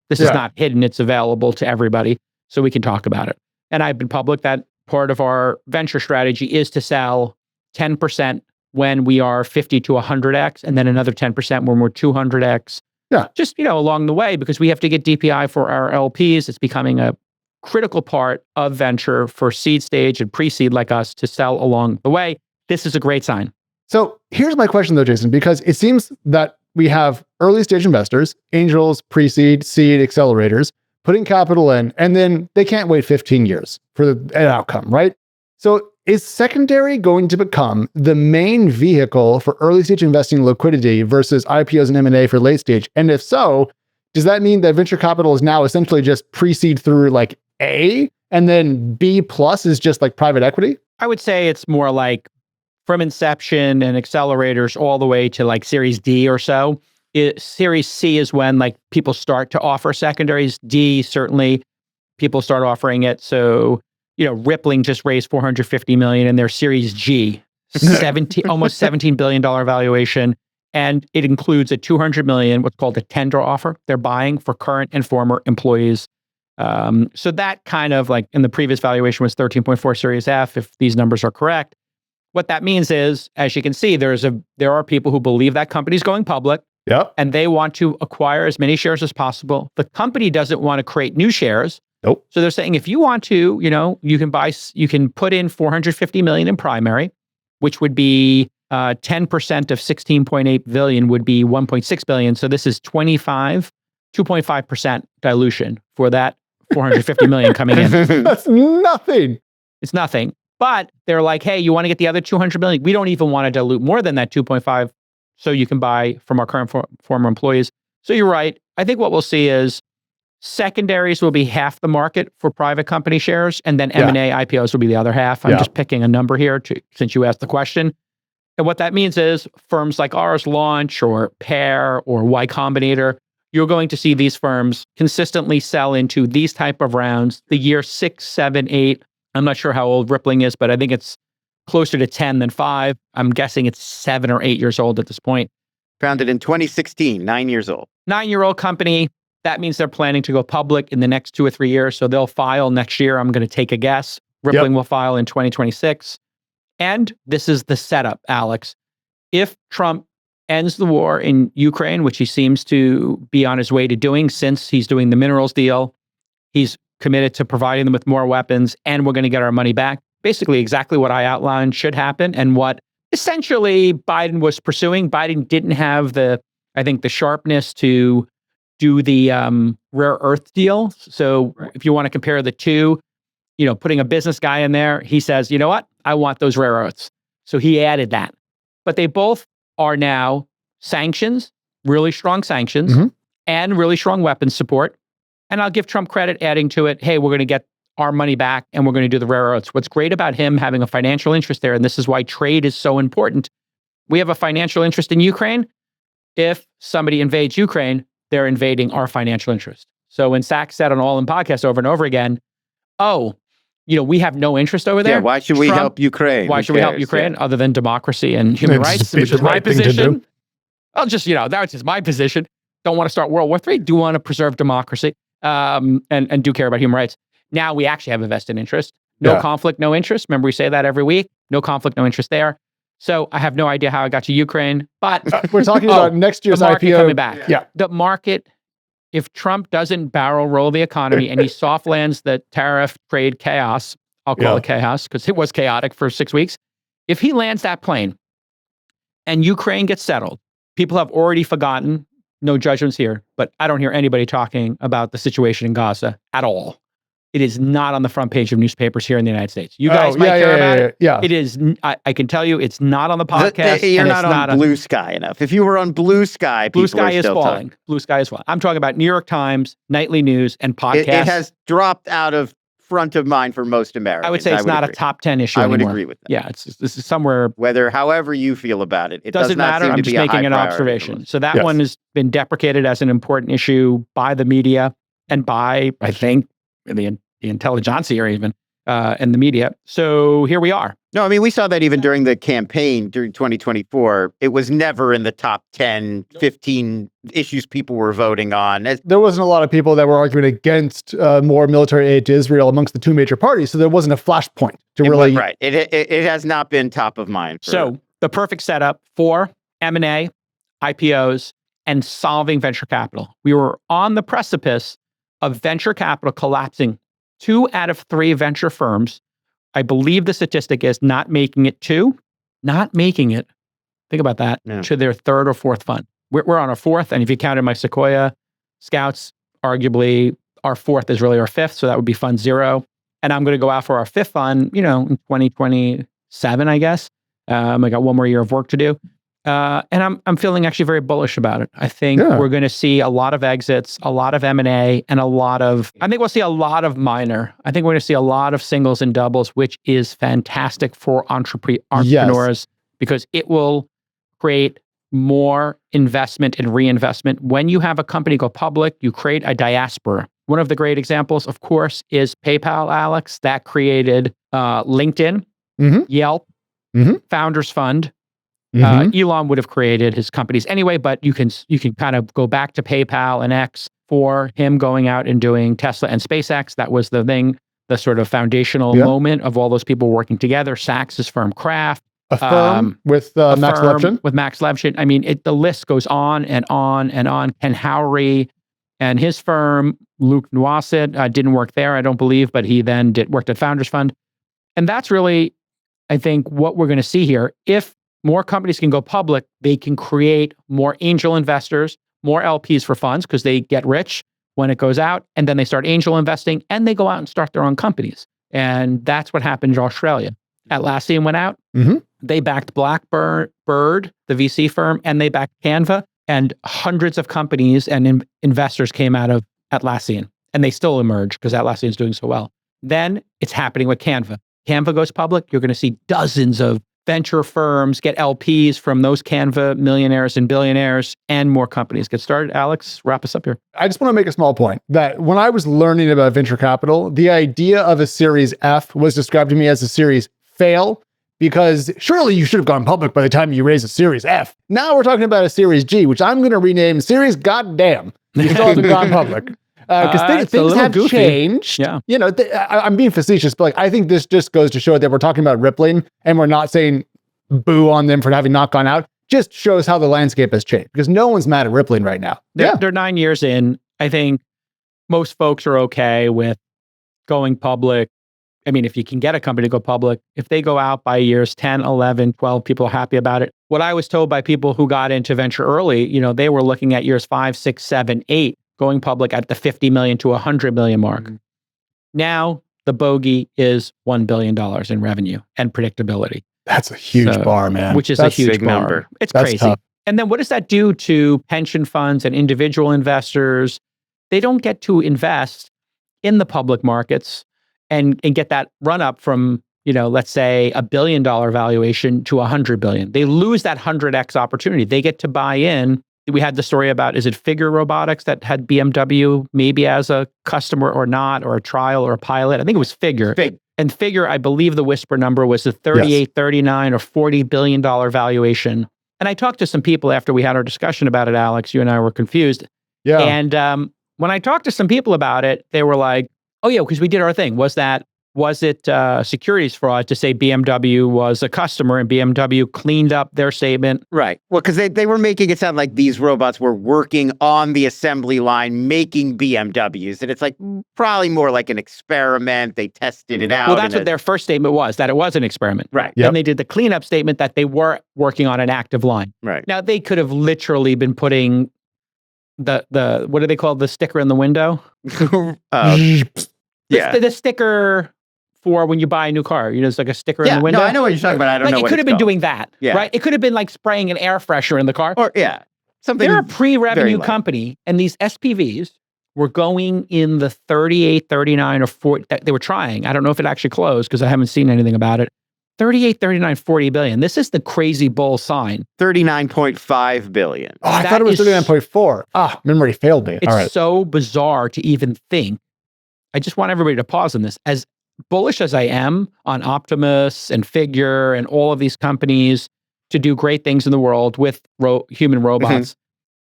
This is not hidden. It's available to everybody. So we can talk about it. And I've been public that part of our venture strategy is to sell 10% when we are 50 to 100x, and then another 10% when we're 200x. Yeah. Just, along the way, because we have to get DPI for our LPs. It's becoming a critical part of venture for seed stage and pre-seed like us to sell along the way. This is a great sign. So here's my question though, Jason, because it seems that we have early stage investors, angels, pre-seed, seed, accelerators, putting capital in, and then they can't wait 15 years for an outcome, right? So is secondary going to become the main vehicle for early stage investing liquidity versus IPOs and M&A for late stage? And if so, does that mean that venture capital is now essentially just pre-seed through like A, and then B plus is just like private equity? I would say it's more like from inception and accelerators all the way to like Series D or so. Series C is when like people start to offer secondaries. D, certainly people start offering it. So, Rippling just raised $450 million in their Series G, almost $17 billion valuation. And it includes a $200 million, what's called a tender offer. They're buying for current and former employees. So that kind of like in the previous valuation was 13.4 Series F, if these numbers are correct. What that means is, as you can see, there are people who believe that company's going public. Yep. And they want to acquire as many shares as possible. The company doesn't want to create new shares. Nope. So they're saying, if you want to, you can put in $450 million in primary, which would be 10% of 16.8 billion would be 1.6 billion. So this is 2.5% dilution for that 450 million coming in. That's nothing. It's nothing. But they're like, hey, you want to get the other 200 million? We don't even want to dilute more than that 2.5, so you can buy from our current former employees. So you're right. I think what we'll see is secondaries will be half the market for private company shares, and then M&A IPOs will be the other half. I'm just picking a number here since you asked the question. And what that means is firms like ours, Launch or Pair or Y Combinator, you're going to see these firms consistently sell into these type of rounds the year 6, 7, 8. I'm not sure how old Rippling is, but I think it's closer to 10 than 5. I'm guessing it's 7 or 8 years old at this point. Founded in 2016, 9 years old. 9-year-old company. That means they're planning to go public in the next 2 or 3 years. So they'll file next year. I'm going to take a guess. Rippling will file in 2026. And this is the setup, Alex. If Trump ends the war in Ukraine, which he seems to be on his way to doing since he's doing the minerals deal, he's committed to providing them with more weapons, and we're going to get our money back. Basically exactly what I outlined should happen and what essentially Biden was pursuing. Biden didn't have the sharpness to do the rare earth deal. So if you want to compare the two, putting a business guy in there, he says, you know what? I want those rare earths. So he added that. But they both are now sanctions, really strong sanctions, and really strong weapons support. And I'll give Trump credit adding to it, hey, we're going to get our money back and we're going to do the rare earths. What's great about him having a financial interest there, and this is why trade is so important. We have a financial interest in Ukraine. If somebody invades Ukraine, they're invading our financial interest. So when Sachs said on All In Podcasts over and over again, we have no interest over there. Yeah, why should we help Ukraine? Why should we help Ukraine other than democracy and human rights, which is my position? I'll just, that's just my position. Don't want to start World War III. Do want to preserve democracy and do care about human rights. Now we actually have a vested interest. No conflict, no interest. Remember, we say that every week. No conflict, no interest there. So I have no idea how I got to Ukraine, but we're talking about next year's IPO coming back. Yeah. The market, if Trump doesn't barrel roll the economy and he soft lands the tariff trade chaos, I'll call it chaos because it was chaotic for 6 weeks. If he lands that plane and Ukraine gets settled, people have already forgotten, no judgments here, but I don't hear anybody talking about the situation in Gaza at all. It is not on the front page of newspapers here in the United States. You guys might care about it. Yeah. It is. I can tell you, it's not on the podcast. You're not on Blue Sky enough. If you were on Blue Sky, Blue Sky is falling. Blue Sky is falling. I'm talking about New York Times, nightly news, and podcasts. It has dropped out of front of mind for most Americans. I would say it's not agree. a top 10 issue I would anymore. agree with that. Yeah, this is somewhere. However you feel about it, it doesn't does not matter. seem I'm to just be a making high an priority observation. for So that Yes. one has been deprecated as an important issue by the media and by, I think, the intelligentsia even, and the media. So here we are. No, I mean, we saw that even during the campaign during 2024. It was never in the top 10, 15 issues people were voting on. There wasn't a lot of people that were arguing against more military aid to Israel amongst the two major parties, so there wasn't a flashpoint to really... Right. It has not been top of mind. So the perfect setup for M&A, IPOs, and solving venture capital. We were on the precipice of venture capital collapsing. 2 out of 3 venture firms, I believe the statistic is not making it, think about that, to their 3rd or 4th fund. We're on our 4th, and if you counted my Sequoia Scouts, arguably our 4th is really our 5th, so that would be fund 0. And I'm going to go out for our 5th fund, in 2027, I guess. I got one more year of work to do. And I'm feeling actually very bullish about it. I think we're going to see a lot of exits, a lot of M&A, and I think we'll see a lot of minor. I think we're going to see a lot of singles and doubles, which is fantastic for entrepreneurs because it will create more investment and reinvestment. When you have a company go public, you create a diaspora. One of the great examples, of course, is PayPal, Alex, that created LinkedIn, Yelp, Founders Fund. Elon would have created his companies anyway, but you can kind of go back to PayPal and X for him going out and doing Tesla and SpaceX. That was the thing, the sort of foundational moment of all those people working together. Saks' firm Kraft. Affirm with Max Levchin. With Max Levchin. I mean, the list goes on and on and on. Ken Howry and his firm, Luke Nwassid, didn't work there, I don't believe, but he then worked at Founders Fund. And that's really, I think, what we're going to see here. If more companies can go public, they can create more angel investors, more LPs for funds because they get rich when it goes out, and then they start angel investing and they go out and start their own companies. And that's what happened in Australia. Atlassian went out, they backed Blackbird, the VC firm, and they backed Canva, and hundreds of companies and investors came out of Atlassian, and they still emerge because Atlassian is doing so well. Then it's happening with Canva. Canva goes public, you're going to see dozens of venture firms get LPs from those Canva millionaires and billionaires, and more companies get started. Alex, wrap us up here. I just want to make a small point that when I was learning about venture capital, the idea of a Series F was described to me as a Series Fail, because surely you should have gone public by the time you raise a Series F. Now we're talking about a Series G, which I'm going to rename Series Goddamn. You still haven't gone public. Because things have changed. Yeah. I'm being facetious, but I think this just goes to show that we're talking about Rippling and we're not saying boo on them for having not gone out. Just shows how the landscape has changed because no one's mad at Rippling right now. They're 9 years in. I think most folks are okay with going public. I mean, if you can get a company to go public, if they go out by years 10, 11, 12, people are happy about it. What I was told by people who got into venture early, they were looking at years 5, 6, 7, 8. Going public at the 50 million to 100 million mark. Now the bogey is $1 billion in revenue and predictability. That's a huge bar, man. Which is That's a huge big bar. number. It's That's crazy. tough. And then what does that do to pension funds and individual investors? They don't get to invest in the public markets and get that run up from, let's say $1 billion valuation to 100 billion. They lose that 100x opportunity. They get to buy in. We had the story about, is it Figure Robotics that had BMW maybe as a customer or not, or a trial or a pilot? I think it was Figure. And Figure, I believe the whisper number was a 38, 39 or $40 billion valuation. And I talked to some people after we had our discussion about it, Alex, you and I were confused. Yeah. And when I talked to some people about it, they were like, oh yeah, because we did our thing. Was it securities fraud to say BMW was a customer and BMW cleaned up their statement? Right. Well, because they were making it sound like these robots were working on the assembly line making BMWs. And it's probably more like an experiment. They tested it out. Well, that's what their first statement was, that it was an experiment. Right. Then they did the cleanup statement that they were working on an active line. Right. Now, they could have literally been putting the what do they call the sticker in the window? The sticker for when you buy a new car, it's like a sticker in the window. No, I know what you're talking about. I don't know it what could have been called. doing that, right? It could have been like spraying an air freshener in the car. Or, something. They're a pre-revenue light. company, and these SPVs We're going in the 38, 39, or 40. They were trying. I don't know if it actually closed because I haven't seen anything about it. 38, 39, 40 billion. This is the crazy bull sign. 39.5 billion. Oh, I thought it was 39.4. Memory failed me. It's All right. so bizarre to even think. I just want everybody to pause on this. As bullish as I am on Optimus and Figure and all of these companies to do great things in the world with human robots,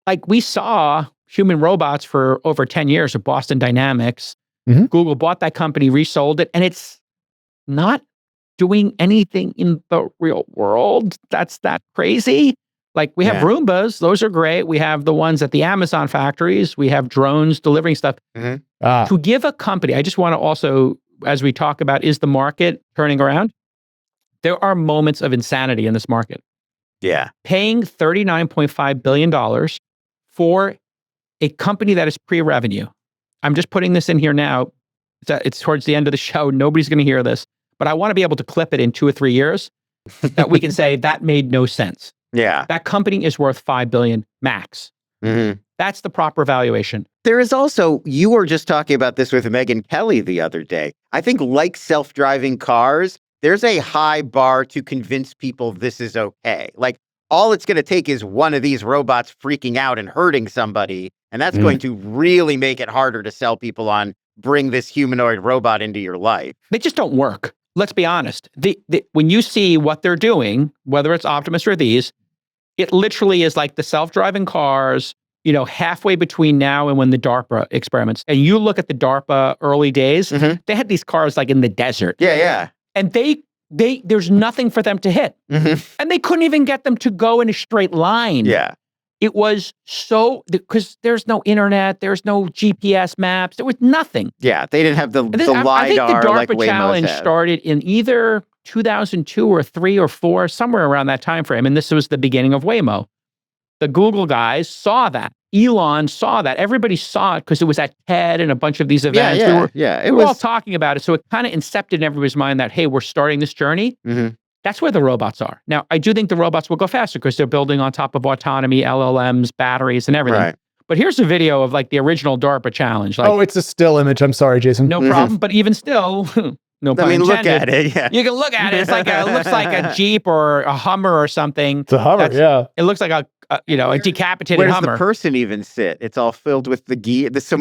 like we saw human robots for over 10 years of Boston Dynamics. Google bought that company, resold it, and it's not doing anything in the real world. That's that crazy. Like we have Roombas, those are great. We have the ones at the Amazon factories. We have drones delivering stuff. To give a company, I just want to also, as we talk about, is the market turning around? There are moments of insanity in this market. Yeah. Paying $39.5 billion for a company that is pre-revenue. I'm just putting this in here now. It's towards the end of the show. Nobody's going to hear this. But I want to be able to clip it in 2 or 3 years that we can say that made no sense. Yeah. That company is worth $5 billion max. That's the proper valuation. There is also, you were just talking about this with Megyn Kelly the other day. I think like self-driving cars, there's a high bar to convince people this is okay. Like all it's going to take is one of these robots freaking out and hurting somebody. And that's going to really make it harder to sell people on bring this humanoid robot into your life. They just don't work. Let's be honest. When you see what they're doing, whether it's Optimus or these, it literally is like the self-driving cars, halfway between now and when the DARPA experiments. And you look at the DARPA early days, they had these cars like in the desert. Yeah. And there's nothing for them to hit. And they couldn't even get them to go in a straight line. Yeah. It was because there's no internet, there's no GPS maps, there was nothing. Yeah, they didn't have the LiDAR I think the DARPA like Waymo's challenge had. started in either 2002 or 3 or 4, somewhere around that time frame. And this was the beginning of Waymo. The Google guys saw that. Elon saw that. Everybody saw it because it was at TED and a bunch of these events. We were all talking about it. So it kind of incepted in everybody's mind that, hey, we're starting this journey. That's where the robots are. Now, I do think the robots will go faster because they're building on top of autonomy, LLMs, batteries, and everything. Right. But here's a video of like the original DARPA challenge. It's a still image. I'm sorry, Jason. No problem. But even still, no pun intended. Look at it. Yeah. You can look at it. It's like it looks like a Jeep or a Hummer or something. It's a Hummer, yeah. It looks like a decapitated Where Hummer. Where does the person even sit? It's all filled with the gear. There's so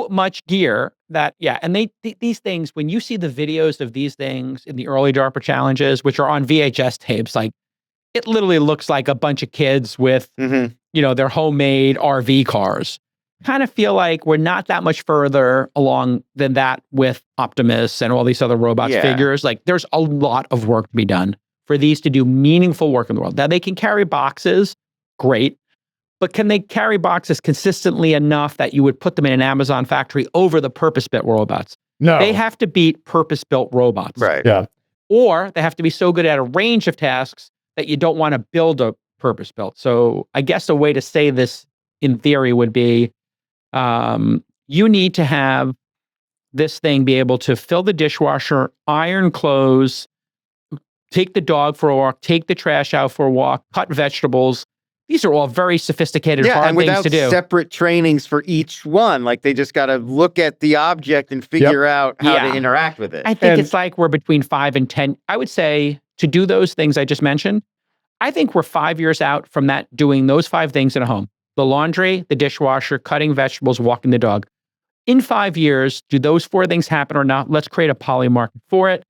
much gear that, and these things, when you see the videos of these things in the early DARPA challenges, which are on VHS tapes, like it literally looks like a bunch of kids with, their homemade RV cars. Kind of feel like we're not that much further along than that with Optimus and all these other robots figures. Like there's a lot of work to be done for these to do meaningful work in the world. Now they can carry boxes, great. But can they carry boxes consistently enough that you would put them in an Amazon factory over the purpose-built robots? No. They have to beat purpose-built robots. Right. Yeah. Or they have to be so good at a range of tasks that you don't want to build a purpose-built. So I guess a way to say this in theory would be you need to have this thing be able to fill the dishwasher, iron clothes, take the dog for a walk, take the trash out for a walk, cut vegetables. These are all very sophisticated, hard things to do. And without separate trainings for each one, like they just got to look at the object and figure out how to interact with it. I think it's like we're between 5 and 10. I would say to do those things I just mentioned, I think we're 5 years out from that, doing those 5 things in a home. The laundry, the dishwasher, cutting vegetables, walking the dog. In 5 years, do those 4 things happen or not? Let's create a poly market for it.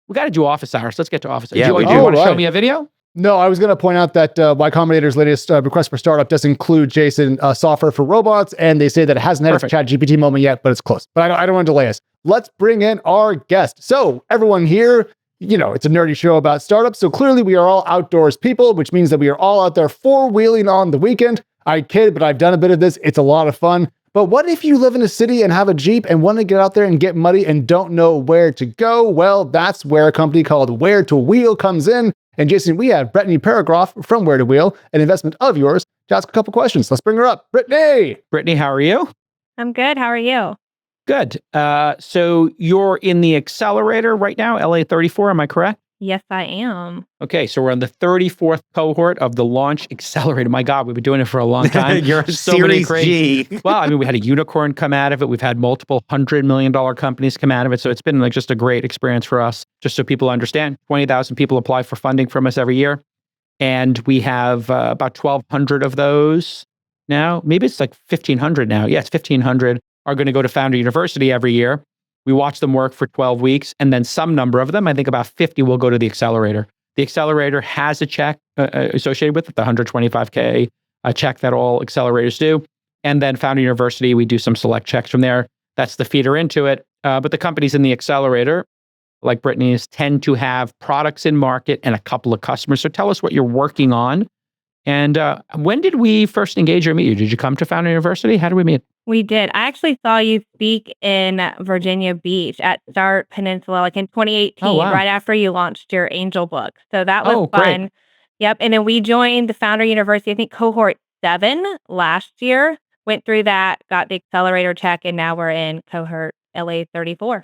We got to do office hours. Let's get to office hours. Yeah, do you want to show me a video? No, I was going to point out that Y Combinator's latest request for startup does include, Jason, software for robots, and they say that it hasn't had its ChatGPT moment yet, but it's close. But I don't want to delay us. Let's bring in our guest. So everyone here, it's a nerdy show about startups, so clearly we are all outdoors people, which means that we are all out there four-wheeling on the weekend. I kid, but I've done a bit of this. It's a lot of fun. But what if you live in a city and have a Jeep and want to get out there and get muddy and don't know where to go? Well, that's where a company called WhereToWheel comes in. And Jason, we have Brittany Paragraph from WhereToWheel, an investment of yours, to ask a couple questions. Let's bring her up. Brittany, how are you? I'm good. How are you? Good. So you're in the accelerator right now, LA 34, am I correct? Yes, I am. Okay, so we're on the 34th cohort of the Launch Accelerator. My God, we've been doing it for a long time. You're so many Series G. Well, I mean, we had a unicorn come out of it. We've had multiple $100 million companies come out of it. So it's been like just a great experience for us. Just so people understand, 20,000 people apply for funding from us every year. And we have about 1,200 of those now. Maybe it's like 1,500 now. Yeah, it's 1,500 are going to go to Founder University every year. We watch them work for 12 weeks, and then some number of them, I think about 50, will go to the accelerator. The accelerator has a check associated with it, the $125K check that all accelerators do. And then Founder University, we do some select checks from there. That's the feeder into it. But the companies in the accelerator, like Brittany's, tend to have products in market and a couple of customers. So tell us what you're working on. And when did we first engage or meet you? Did you come to Founder University? How did we meet? We did. I actually saw you speak in Virginia Beach at Start Peninsula, like in 2018, right after you launched your angel book. So that was fun. Great. Yep. And then we joined the Founder University, I think cohort 7 last year, went through that, got the accelerator check, and now we're in cohort LA 34.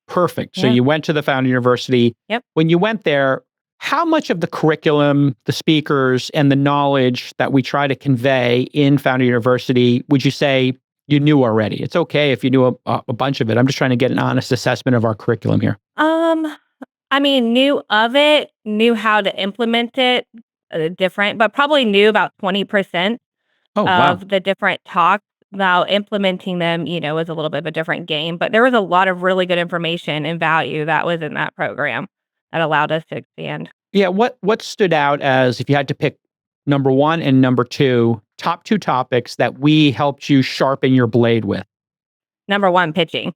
Perfect. So you went to the Founder University. Yep. When you went there, how much of the curriculum, the speakers, and the knowledge that we try to convey in Founder University would you say you knew already? It's okay if you knew a bunch of it. I'm just trying to get an honest assessment of our curriculum here. I mean, knew of it, knew how to implement it, different, but probably knew about 20% of the different talks. Now implementing them, was a little bit of a different game, but there was a lot of really good information and value that was in that program that allowed us to expand. Yeah, what stood out as, if you had to pick number 1 and number 2, top 2 topics that we helped you sharpen your blade with? Number 1, pitching.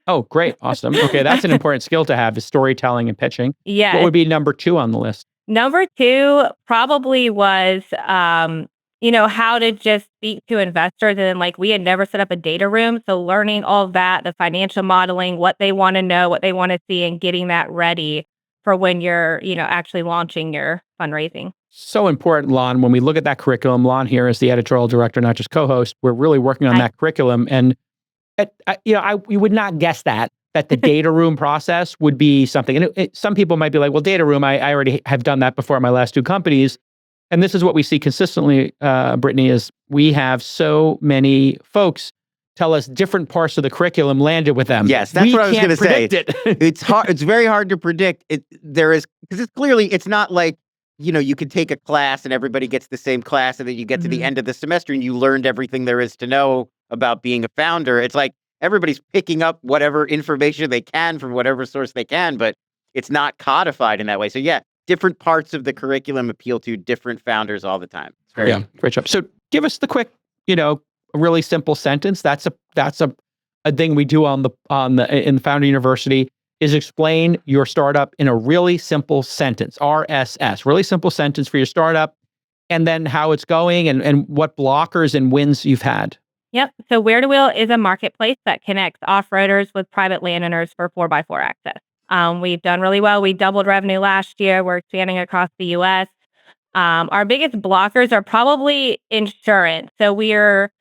Oh, great. Awesome. Okay, that's an important skill to have, is storytelling and pitching. Yeah. What would be number 2 on the list? Number 2 probably was, how to just speak to investors. And like, we had never set up a data room. So learning all of that, the financial modeling, what they want to know, what they want to see, and getting that ready for when you're, actually launching your fundraising. So important, Lon. When we look at that curriculum, Lon here is the editorial director, not just co-host. We're really working on that curriculum. And, we would not guess that the data room process would be something. And some people might be like, well, data room, I already have done that before in my last 2 companies. And this is what we see consistently, Brittany, is we have so many folks tell us different parts of the curriculum landed with them. Yes, that's what I was going to say. It. It's hard. It's very hard to predict. Because it's not like, you could take a class and everybody gets the same class, and then you get to the end of the semester and you learned everything there is to know about being a founder. It's like everybody's picking up whatever information they can from whatever source they can, but it's not codified in that way. So yeah, different parts of the curriculum appeal to different founders all the time. Great job. So give us the quick, a really simple sentence. That's a thing we do in Founder University, is explain your startup in a really simple sentence, RSS, really simple sentence for your startup, and then how it's going and what blockers and wins you've had. Yep. So WhereToWheel is a marketplace that connects off-roaders with private landowners for 4x4 access. We've done really well. We doubled revenue last year. We're expanding across the U.S. Our biggest blockers are probably insurance. So we're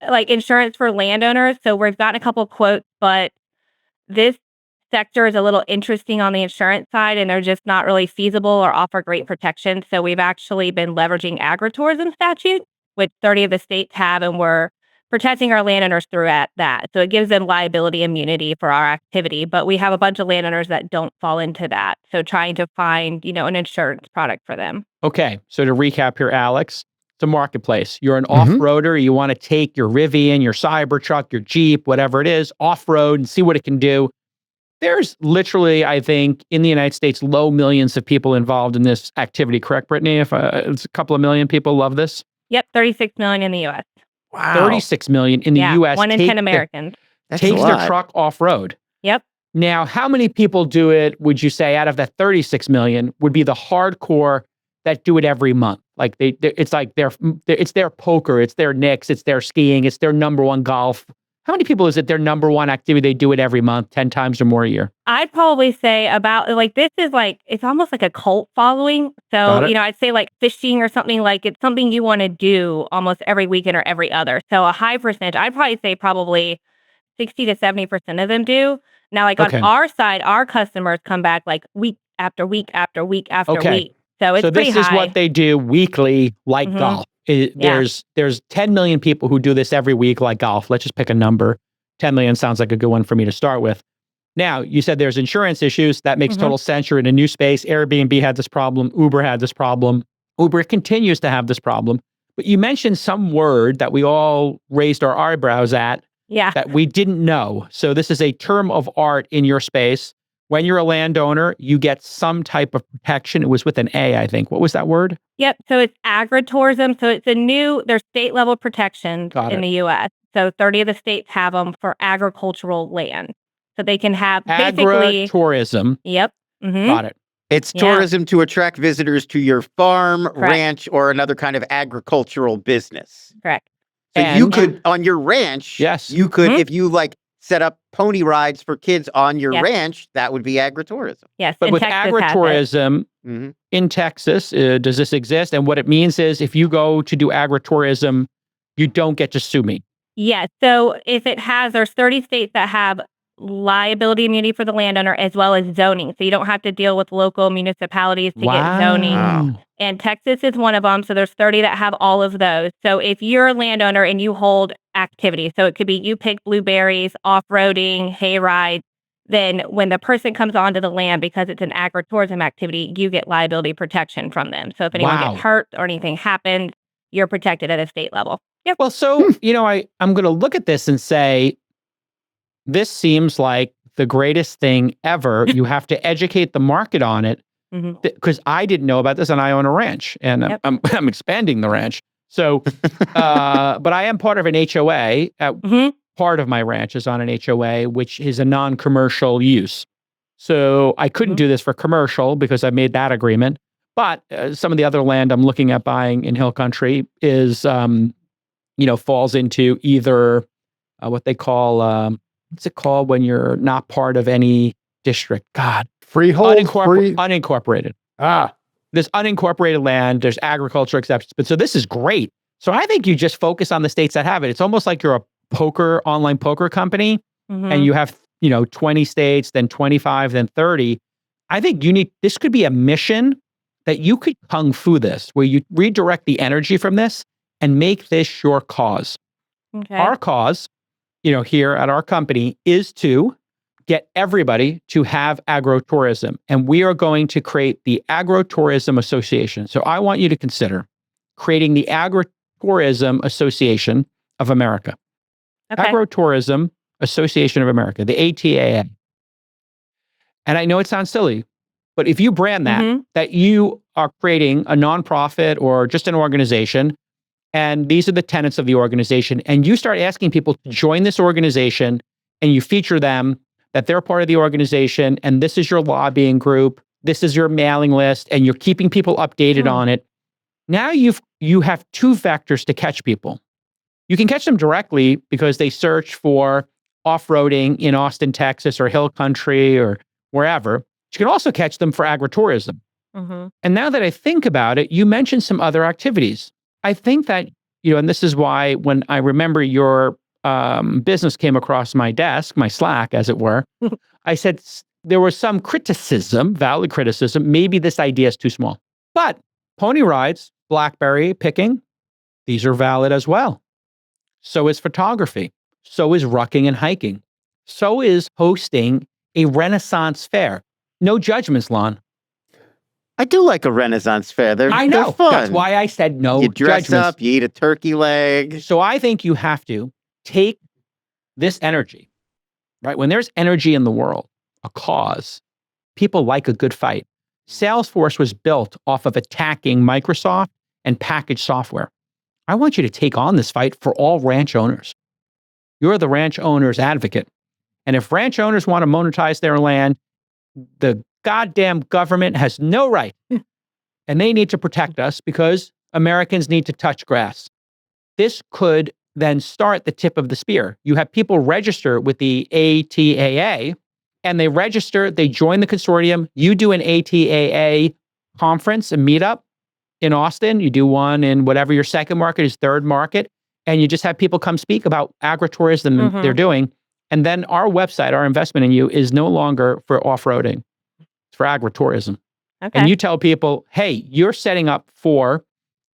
like insurance for landowners. So we've gotten a couple of quotes, but this sector is a little interesting on the insurance side, and they're just not really feasible or offer great protection. So we've actually been leveraging agritourism statute, which 30 of the states have, and we're protecting our landowners through that. So it gives them liability immunity for our activity, but we have a bunch of landowners that don't fall into that. So trying to find, an insurance product for them. Okay. So to recap here, Alex, it's a marketplace. You're an off-roader. You want to take your Rivian, your Cybertruck, your Jeep, whatever it is, off-road and see what it can do. There's literally, I think, in the United States, low millions of people involved in this activity. Correct, Brittany? If it's a couple of million people love this? Yep. 36 million in the U.S. Wow. 36 million in the U.S. 1 in 10 Americans. Takes their truck off-road. Yep. Now, how many people do it, would you say, out of that 36 million would be the hardcore that do it every month? Like it's their poker, it's their Knicks, it's their skiing, it's their number 1 golf. How many people is it their number 1 activity? They do it every month, 10 times or more a year? I'd probably say about this is it's almost like a cult following. So, I'd say like fishing or something, like it's something you want to do almost every weekend or every other. So a high percentage, I'd probably say probably 60 to 70% of them do. Now, on our side, our customers come back like we after week after week after Okay. week. So it's So pretty this high. is what they do weekly, like golf. There's 10 million people who do this every week, like golf. Let's just pick a number. 10 million sounds like a good one for me to start with. Now, you said there's insurance issues. That makes total sense. You're in a new space. Airbnb had this problem. Uber had this problem. Uber continues to have this problem. But you mentioned some word that we all raised our eyebrows at that we didn't know. So this is a term of art in your space. When you're a landowner, you get some type of protection. It was with an A, I think. What was that word? Yep. So it's agritourism. So it's there's state level protections in the U.S. So 30 of the states have them for agricultural land. So they can have basically agritourism. Yep. Got it. It's tourism to attract visitors to your farm, Correct. ranch, or another kind of agricultural business. Correct. So you could, on your ranch, you could, if you set up pony rides for kids on your ranch, that would be agritourism. Yes. But with agritourism in Texas, does this exist? And what it means is if you go to do agritourism, you don't get to sue me. Yes. So there's 30 states that have liability immunity for the landowner as well as zoning. So you don't have to deal with local municipalities to get zoning. And Texas is one of them. So there's 30 that have all of those. So if you're a landowner and you hold activity, so it could be you pick blueberries, off-roading, hay rides, then when the person comes onto the land, because it's an agritourism activity, you get liability protection from them. So if anyone gets hurt or anything happens, you're protected at a state level. Yep. Well, so, I'm going to look at this and say, this seems like the greatest thing ever. You have to educate the market on it because I didn't know about this and I own a ranch and I'm expanding the ranch. So, but I am part of an HOA. Part of my ranch is on an HOA, which is a non-commercial use. So I couldn't do this for commercial because I made that agreement. But some of the other land I'm looking at buying in Hill Country is, falls into either what they call, what's it called when you're not part of any district? God. Freehold? Unincorporated. There's unincorporated land. There's agriculture exceptions. But so this is great. So I think you just focus on the states that have it. It's almost like you're a online poker company and you have, 20 states, then 25, then 30. I think this could be a mission that you could kung fu this, where you redirect the energy from this and make this your cause. Okay. Our cause, here at our company is to get everybody to have agritourism. And we are going to create the Agritourism Association. So I want you to consider creating the Agritourism Association of America. Okay. Agritourism Association of America, the ATAA. And I know it sounds silly, but if you brand that you are creating a nonprofit or just an organization, and these are the tenets of the organization, and you start asking people to join this organization and you feature them, that they're part of the organization, and this is your lobbying group, this is your mailing list, and you're keeping people updated on it. Now you have two vectors to catch people. You can catch them directly because they search for off-roading in Austin, Texas, or Hill Country, or wherever. You can also catch them for agritourism. And now that I think about it, you mentioned some other activities. I think that, and this is why when I remember your business came across my desk, my Slack, as it were, I said there was some criticism, valid criticism, maybe this idea is too small. But pony rides, blackberry picking, these are valid as well. So is photography. So is rucking and hiking. So is hosting a Renaissance fair. No judgments, Lon. I do like a Renaissance fair. They're fun. That's why I said no You dress judgments. up, you eat a turkey leg. So I think you have to take this energy, right? When there's energy in the world, a cause, people like a good fight. Salesforce was built off of attacking Microsoft and packaged software. I want you to take on this fight for all ranch owners. You're the ranch owner's advocate. And if ranch owners want to monetize their land, the goddamn government has no right. And they need to protect us because Americans need to touch grass. This could then start the tip of the spear. You have people register with the ATAA, and they register, they join the consortium. You do an ATAA conference, a meetup in Austin. You do one in whatever your second market is, third market, and you just have people come speak about agritourism they're doing. And then our website, our investment in you, is no longer for off-roading. It's for agritourism. Okay. And you tell people, hey, you're setting up for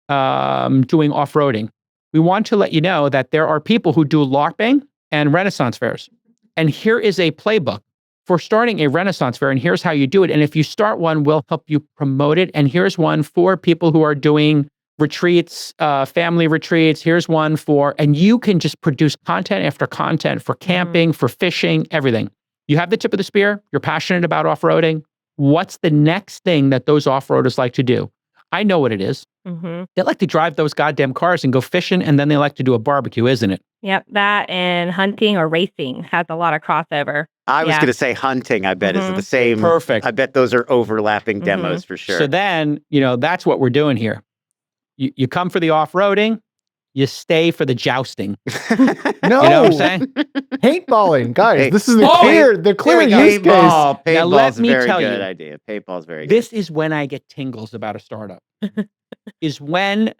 doing off-roading. We want to let you know that there are people who do LARPing and Renaissance fairs. And here is a playbook for starting a Renaissance fair, and here's how you do it. And if you start one, we'll help you promote it. And here's one for people who are doing retreats, family retreats. Here's one for, and you can just produce content after content for camping, for fishing, everything. You have the tip of the spear. You're passionate about off-roading. What's the next thing that those off-roaders like to do? I know what it is. They like to drive those goddamn cars and go fishing, and then they like to do a barbecue, isn't it? Yep, that and hunting or racing has a lot of crossover. I was going to say hunting, I bet, is the same. Perfect. I bet those are overlapping demos for sure. So then, that's what we're doing here. You come for the off-roading, you stay for the jousting. No. You know what I'm saying? Paintballing. Guys, Hey. this is the clear use case. Now, Paintball's let a me very tell good you, idea. Paintball's very good. This is when I get tingles about a startup. Is when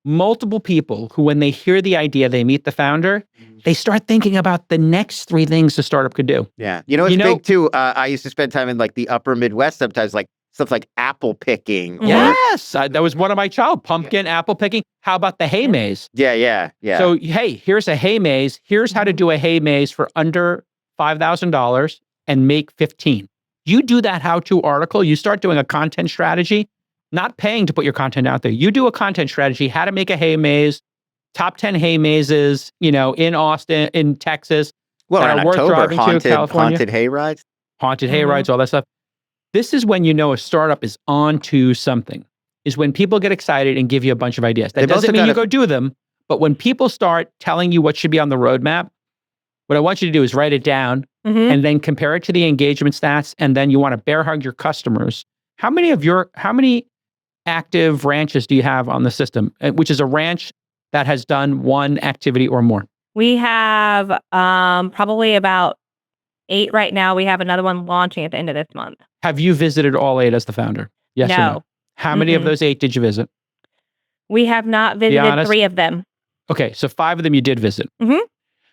multiple people who, when they hear the idea, they meet the founder, they start thinking about the next 3 things a startup could do. Yeah. It's big too. I used to spend time in like the upper Midwest sometimes, like stuff like apple picking. Yes. That was one of my pumpkin, apple picking. How about the hay maze? Yeah. So, hey, here's a hay maze. Here's how to do a hay maze for under $5,000 and make 15. You do that how-to article, you start doing a content strategy, not paying to put your content out there. You do a content strategy, how to make a hay maze, top 10 hay mazes, in Austin, in Texas. Well, that in are worth October, driving to California. haunted hay rides. Haunted hay rides, all that stuff. This is when you know a startup is on to something, is when people get excited and give you a bunch of ideas. That doesn't mean you go do them, but when people start telling you what should be on the roadmap, what I want you to do is write it down and then compare it to the engagement stats, and then you want to bear hug your customers. How many active ranches do you have on the system, which is a ranch that has done one activity or more? We have probably about 8 right now. We have another one launching at the end of this month. Have you visited all 8 as the founder? Yes or no? How many of those 8 did you visit? We have not visited 3 of them. Okay, so 5 of them you did visit.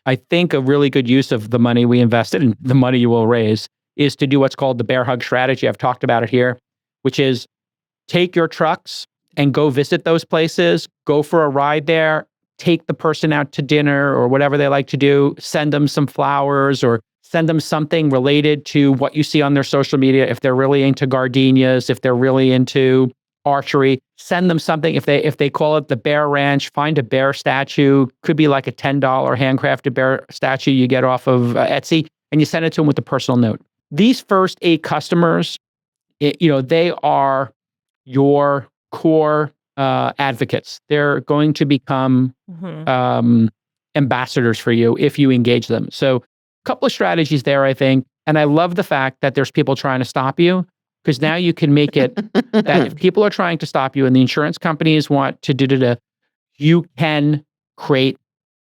I think a really good use of the money we invested and the money you will raise is to do what's called the bear hug strategy. I've talked about it here, which is take your trucks and go visit those places, go for a ride there, take the person out to dinner or whatever they like to do, send them some flowers or send them something related to what you see on their social media. If they're really into gardenias, if they're really into archery, send them something. If they call it the Bear Ranch, find a bear statue. Could be like a $10 handcrafted bear statue you get off of Etsy, and you send it to them with a personal note. These first 8 customers, they are your core advocates. They're going to become ambassadors for you if you engage them. So a couple of strategies there, I think. And I love the fact that there's people trying to stop you, because now you can make it that if people are trying to stop you and the insurance companies want to you can create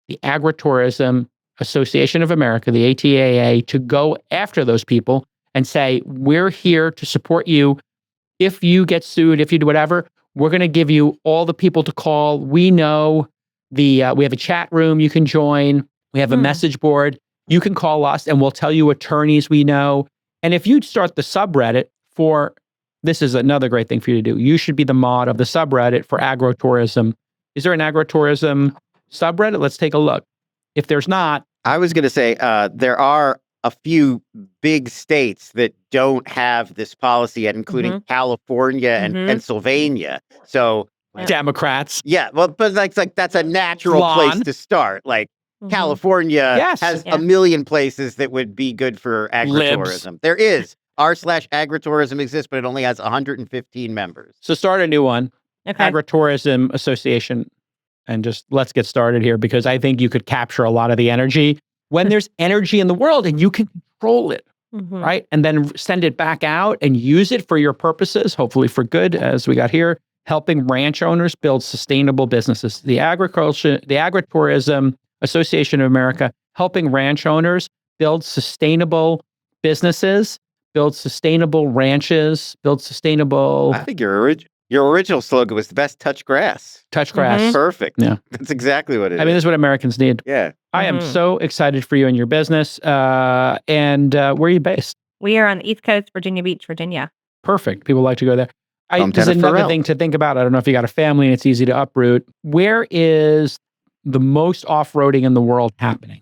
the Agritourism Association of America, the ATAA, to go after those people and say, we're here to support you. If you get sued, if you do whatever, we're going to give you all the people to call. We know we have a chat room you can join. We have a message board. You can call us and we'll tell you attorneys we know. And if you start the subreddit this is another great thing for you to do. You should be the mod of the subreddit for agritourism. Is there an agritourism subreddit? Let's take a look. If there's not. I was going to say there are a few big states that don't have this policy yet, including California and Pennsylvania. So Democrats. Yeah, well, but that's a natural place to start. Like California has a million places that would be good for agritourism. There is. r/agritourism exists, but it only has 115 members. So start a new one. Okay. Agritourism Association. And just let's get started here, because I think you could capture a lot of the energy when there's energy in the world and you can control it, right? And then send it back out and use it for your purposes, hopefully for good, as we got here, helping ranch owners build sustainable businesses. The Agritourism Association of America, helping ranch owners build sustainable businesses, build sustainable ranches, build sustainable... I think your original slogan was the best touch grass. Touch grass. Perfect. Yeah. That's exactly what it is. I mean, this is what Americans need. Yeah. I am so excited for you and your business. And where are you based? We are on the East Coast, Virginia Beach, Virginia. Perfect. People like to go there. There's of another Pharrell. thing to think about. I don't know if you got a family and it's easy to uproot. Where is the most off-roading in the world happening?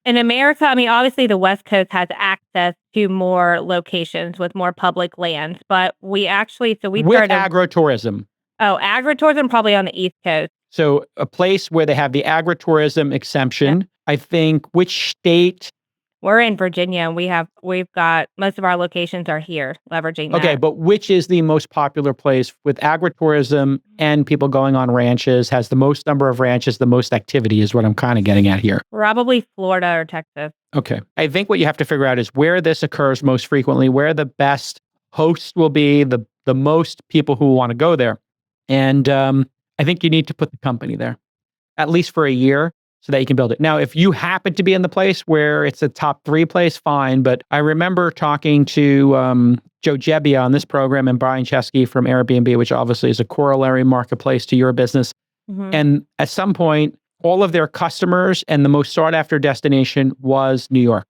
In America, I mean, obviously the West Coast has access to more locations with more public lands, but we with started agritourism. Agritourism probably on the East Coast. So a place where they have the agritourism exemption. Yep. I think which state? We're in Virginia. We've got most of our locations are here, leveraging that. Okay, but which is the most popular place with agritourism and people going on ranches, has the most number of ranches, the most activity is what I'm kind of getting at here. Probably Florida or Texas. Okay. I think what you have to figure out is where this occurs most frequently, where the best hosts will be, the most people who want to go there. And I think you need to put the company there, at least for a year, so that you can build it. Now, if you happen to be in the place where it's a top 3 place, fine. But I remember talking to Joe Gebbia on this program and Brian Chesky from Airbnb, which obviously is a corollary marketplace to your business. Mm-hmm. And at some point, all of their customers and the most sought after destination was New York.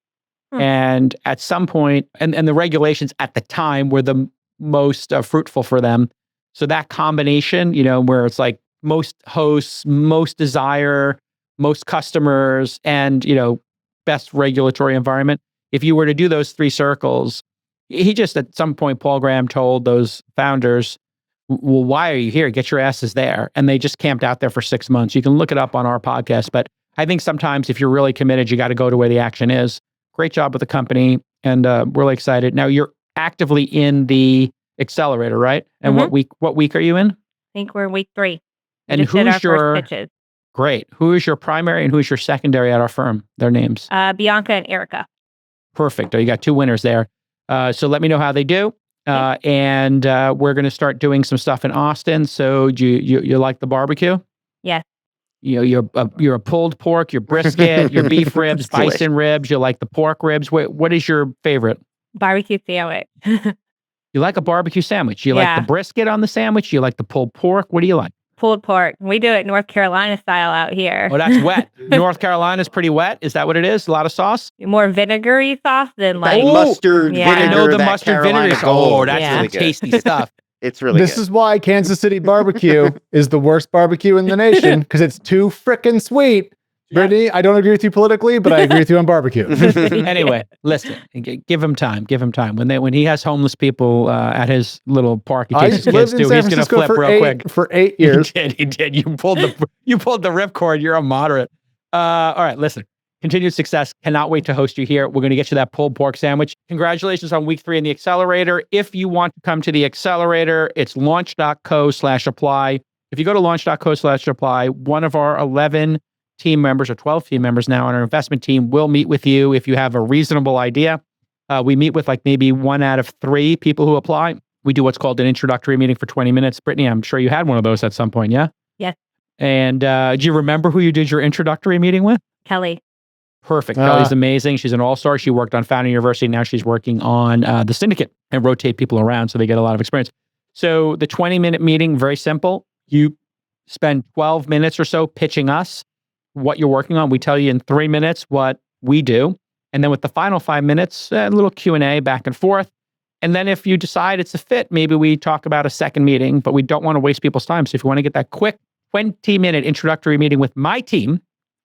And at some point, and the regulations at the time were the most fruitful for them. So that combination, where it's like most hosts, most desire, most customers, and, best regulatory environment. If you were to do those 3 circles, he just at some point, Paul Graham told those founders, well, why are you here? Get your asses there. And they just camped out there for 6 months. You can look it up on our podcast. But I think sometimes if you're really committed, you got to go to where the action is. Great job with the company, and really excited. Now you're actively in the accelerator, right? And what week are you in? I think we're in week 3. And who's your pitches? Great. Who is your primary and who is your secondary at our firm? Their names? Bianca and Erica. Perfect. Oh, you got 2 winners there. So let me know how they do. And we're going to start doing some stuff in Austin. So do you like the barbecue? Yes. You're a pulled pork, your brisket, your beef ribs, bison ribs. You like the pork ribs. What is your favorite? Barbecue sandwich. You like a barbecue sandwich. You like the brisket on the sandwich. You like the pulled pork. What do you like? Pulled pork. We do it North Carolina style out here. Oh, that's wet. North Carolina's pretty wet. Is that what it is? A lot of sauce? More vinegary sauce than like mustard vinegar. I know the mustard vinegar. Oh, that's really tasty stuff. It's really This is why Kansas City barbecue is the worst barbecue in the nation, because it's too frickin' sweet. Brittany, I don't agree with you politically, but I agree with you on barbecue. Anyway, listen, give him time. Give him time. When he has homeless people at his little park, he takes his kids to, he's going to flip real quick. For 8 years. He did. You pulled the ripcord. You're a moderate. All right, listen. Continued success. Cannot wait to host you here. We're going to get you that pulled pork sandwich. Congratulations on week 3 in the accelerator. If you want to come to the accelerator, it's launch.co/apply. If you go to launch.co/apply, one of our 11 team members or 12 team members now on our investment team will meet with you if you have a reasonable idea. We meet with like maybe 1 out of 3 people who apply. We do what's called an introductory meeting for 20 minutes. Brittany, I'm sure you had one of those at some point, yeah? Yes. And do you remember who you did your introductory meeting with? Kelly. Perfect. Kelly's amazing. She's an all-star. She worked on Founding University. Now she's working on the syndicate and rotate people around so they get a lot of experience. So the 20-minute meeting, very simple. You spend 12 minutes or so pitching us what you're working on. We tell you in 3 minutes what we do. And then with the final 5 minutes, a little Q&A back and forth. And then if you decide it's a fit, maybe we talk about a second meeting, but we don't want to waste people's time. So if you want to get that quick 20-minute introductory meeting with my team,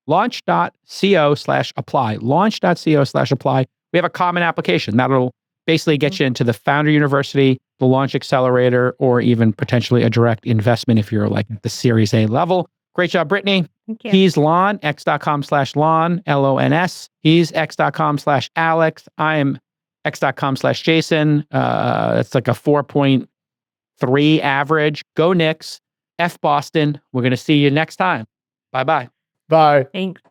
launch.co/apply. Launch.co/apply. We have a common application that'll basically get you into the Founder University, the Launch Accelerator, or even potentially a direct investment if you're like at the Series A level. Great job, Brittany. Thank you. He's Lon, x.com/Lon, LONS. He's x.com/Alex. I'm x.com/Jason. That's like a 4.3 average. Go Knicks. F Boston. We're going to see you next time. Bye-bye. Bye. Thanks.